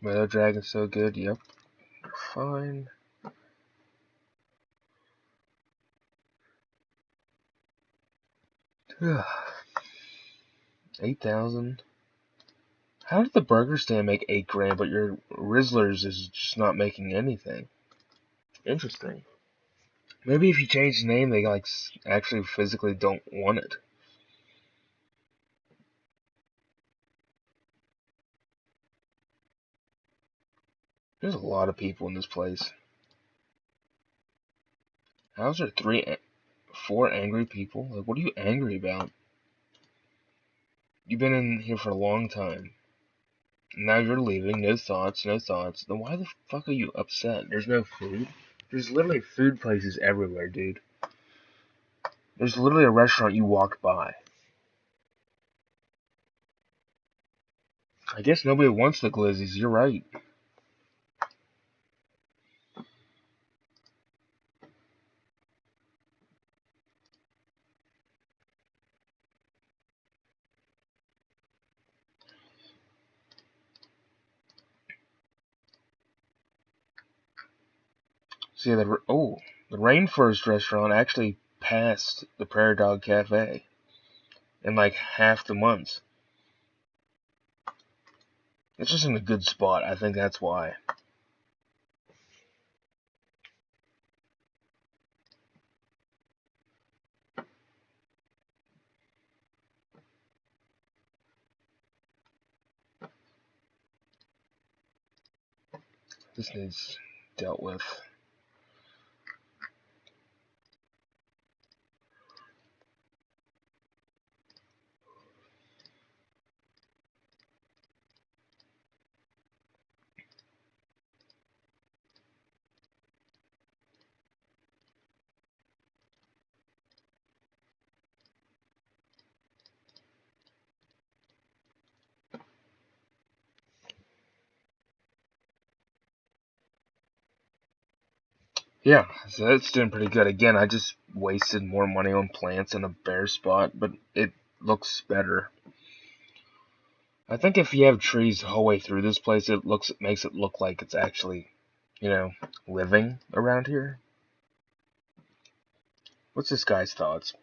Meadow Dragon's so good, yep. Fine. Ugh. 8,000. How did the burger stand make 8 grand, but your Rizzlers is just not making anything? Interesting. Maybe if you change the name, they like actually physically don't want it. There's a lot of people in this place. How's there 4 angry people? Like, what are you angry about? You've been in here for a long time. Now you're leaving. No thoughts, no thoughts. Then why the fuck are you upset? There's no food? There's literally food places everywhere, dude. There's literally a restaurant you walked by. I guess nobody wants the glizzies. You're right. See, the Rainforest restaurant actually passed the Prairie Dog Cafe in like half the months. It's just in a good spot. I think that's why. This needs dealt with. Yeah, so that's doing pretty good. Again, I just wasted more money on plants in a bare spot, but it looks better. I think if you have trees the whole way through this place, it makes it look like it's actually, living around here. What's this guy's thoughts?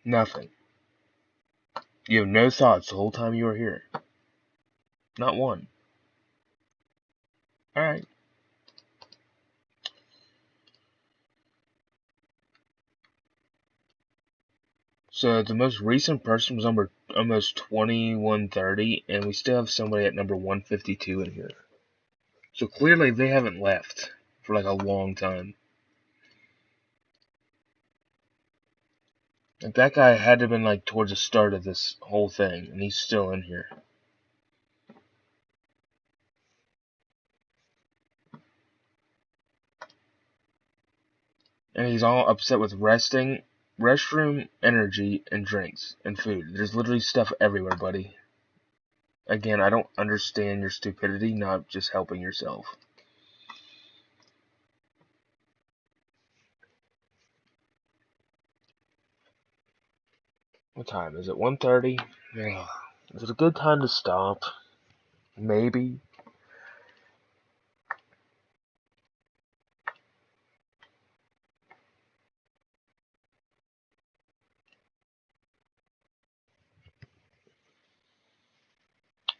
Nothing. You have no thoughts the whole time you were here. Not one. Alright. So the most recent person was number almost 2130, and we still have somebody at number 152 in here. So clearly they haven't left for like a long time. Like, that guy had to have been, like, towards the start of this whole thing, and he's still in here. And he's all upset with restroom, energy, and drinks, and food. There's literally stuff everywhere, buddy. Again, I don't understand your stupidity, not just helping yourself. What time is it? 1:30? Is it a good time to stop? Maybe.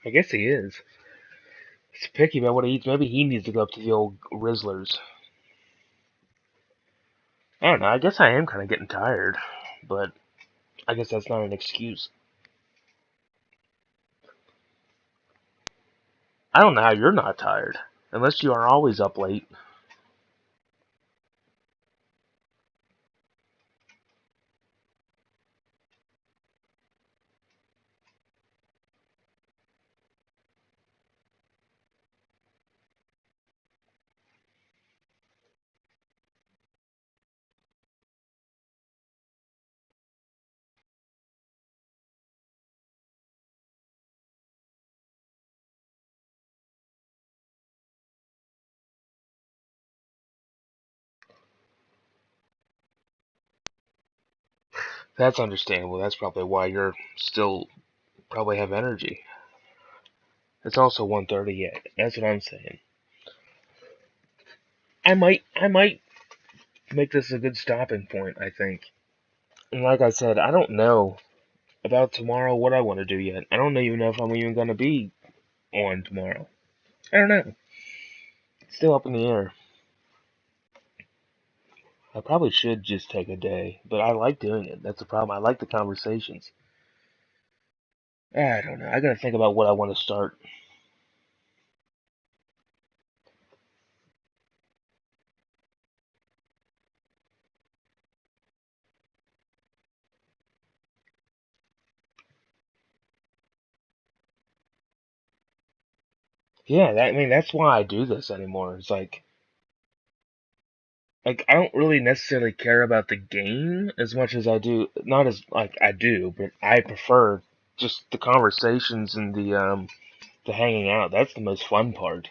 I guess he is. He's picky about what he eats. Maybe he needs to go up to the old Rizzlers. I don't know. I guess I am kind of getting tired, but I guess that's not an excuse. I don't know how you're not tired, unless you are always up late. That's understandable. That's probably why you're still probably have energy. It's also 1:30 yet. That's what I'm saying. I might make this a good stopping point, I think. And like I said, I don't know about tomorrow what I want to do yet. I don't even know if I'm even going to be on tomorrow. I don't know. It's still up in the air. I probably should just take a day, but I like doing it. That's the problem. I like the conversations. I don't know. I gotta think about what I want to start. Yeah, I mean that's why I do this anymore. It's like I don't really necessarily care about the game as much as I do. Not as like I do, but I prefer just the conversations and the hanging out. That's the most fun part,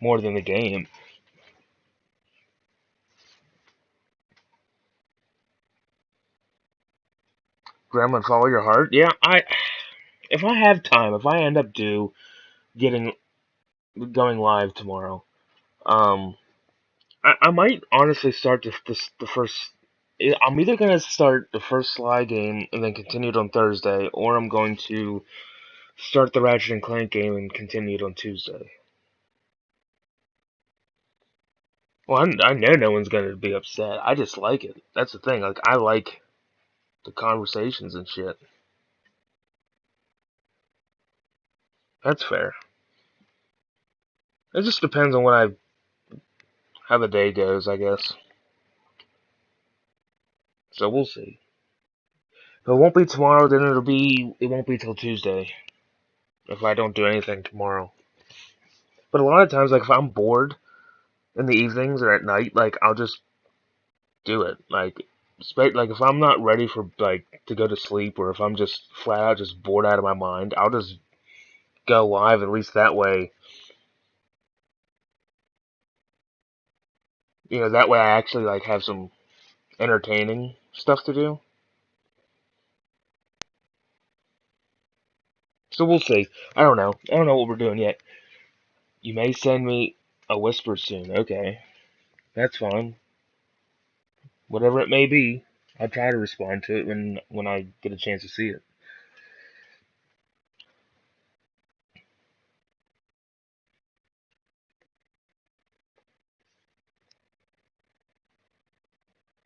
more than the game. Grandma, follow your heart. Yeah, I if I have time, if I end up getting going live tomorrow, um, I might honestly start the first. I'm either gonna start the first Sly game and then continue it on Thursday, or I'm going to start the Ratchet and Clank game and continue it on Tuesday. Well, I know no one's gonna be upset. I just like it. That's the thing. Like I like the conversations and shit. That's fair. It just depends on how the day goes, I guess. So we'll see. If it won't be tomorrow, then it won't be till Tuesday if I don't do anything tomorrow. But a lot of times, like if I'm bored in the evenings or at night, like I'll just do it. Like if I'm not ready for like to go to sleep, or if I'm just flat out just bored out of my mind, I'll just go live. At least that way, that way I actually like have some entertaining stuff to do. So we'll see. I don't know. I don't know what we're doing yet. You may send me a whisper soon. Okay, that's fine. Whatever it may be, I'll try to respond to it when I get a chance to see it.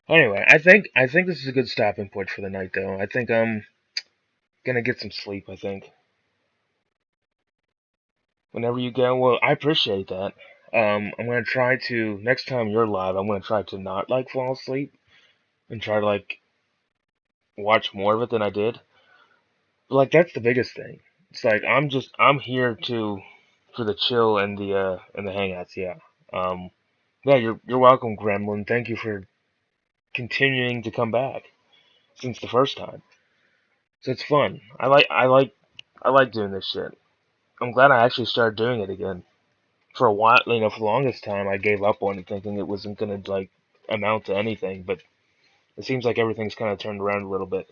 Anyway, I think this is a good stopping point for the night, though. I think I'm gonna get some sleep. I think whenever you go, well, I appreciate that. I'm gonna try to next time you're live. I'm gonna try to not like fall asleep and try to like watch more of it than I did. But like that's the biggest thing. It's like I'm here to for the chill and the hangouts. Yeah. Um. Yeah. You're welcome, Gremlin. Thank you for continuing to come back since the first time. So it's fun. I like doing this shit. I'm glad I actually started doing it again. For a while, for the longest time, I gave up on it, thinking it wasn't gonna like amount to anything. But it seems like everything's kind of turned around a little bit.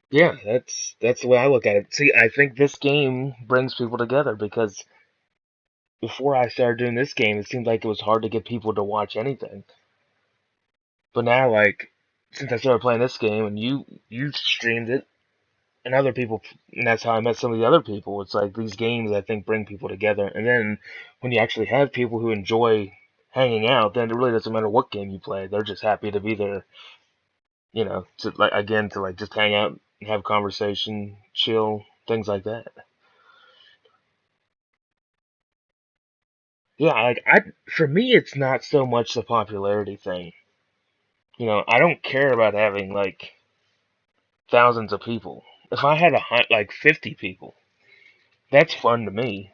Yeah, that's the way I look at it. See, I think this game brings people together because before I started doing this game, it seemed like it was hard to get people to watch anything. But now, like, since I started playing this game and you streamed it and other people, and that's how I met some of the other people. It's like these games I think bring people together, and then when you actually have people who enjoy hanging out, then it really doesn't matter what game you play. They're just happy to be there, to like again to like just hang out and have conversation, chill, things like that. Yeah, like I for me, it's not so much the popularity thing. I don't care about having like thousands of people. If I had like 50 people, that's fun to me.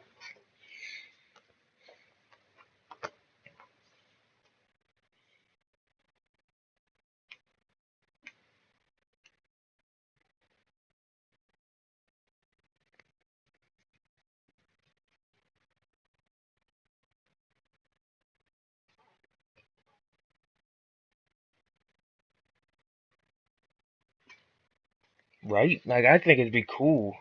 Right? Like I think it'd be cool.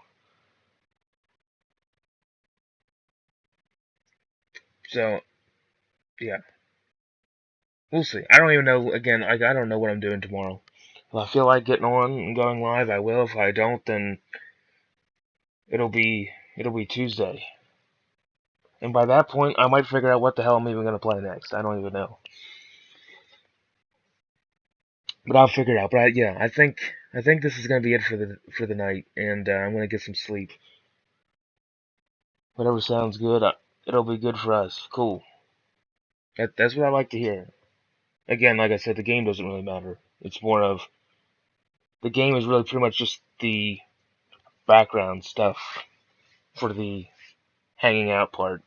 So yeah, we'll see. I don't even know. Again, I don't know what I'm doing tomorrow. If I feel like getting on and going live, I will. If I don't, then it'll be it'll be Tuesday. And by that point, I might figure out what the hell I'm even gonna play next. I don't even know, but I'll figure it out. But yeah, I think this is gonna be it for the night, and I'm gonna get some sleep. Whatever sounds good, it'll be good for us. Cool. That's what I like to hear. Again, like I said, the game doesn't really matter. It's more of the game is really pretty much just the background stuff for the hanging out part.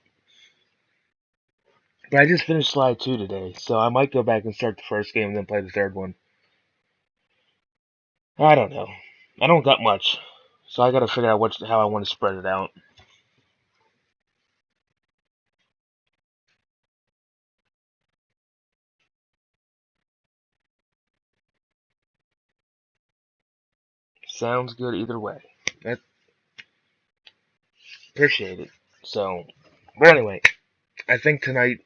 But I just finished Slide 2 today, so I might go back and start the first game and then play the third one. I don't know. I don't got much, so I gotta figure out how I want to spread it out. Sounds good either way. I appreciate it. So, but anyway, I think tonight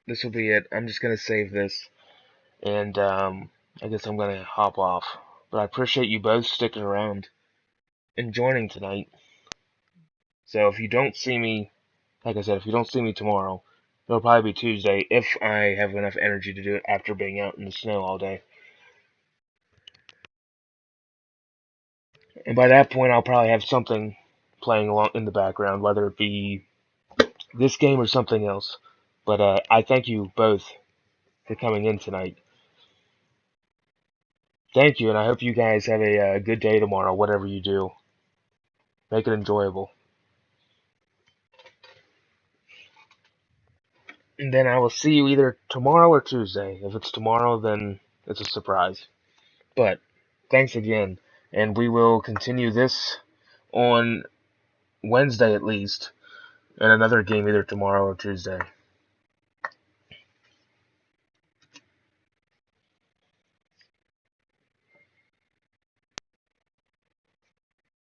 this will be it. I'm just gonna save this, and I guess I'm gonna hop off. But I appreciate you both sticking around and joining tonight. So if you don't see me, like I said, if you don't see me tomorrow, it'll probably be Tuesday if I have enough energy to do it after being out in the snow all day. And by that point, I'll probably have something playing along in the background, whether it be this game or something else. But I thank you both for coming in tonight. Thank you, and I hope you guys have a good day tomorrow, whatever you do. Make it enjoyable. And then I will see you either tomorrow or Tuesday. If it's tomorrow, then it's a surprise. But thanks again, and we will continue this on Wednesday at least, and another game either tomorrow or Tuesday.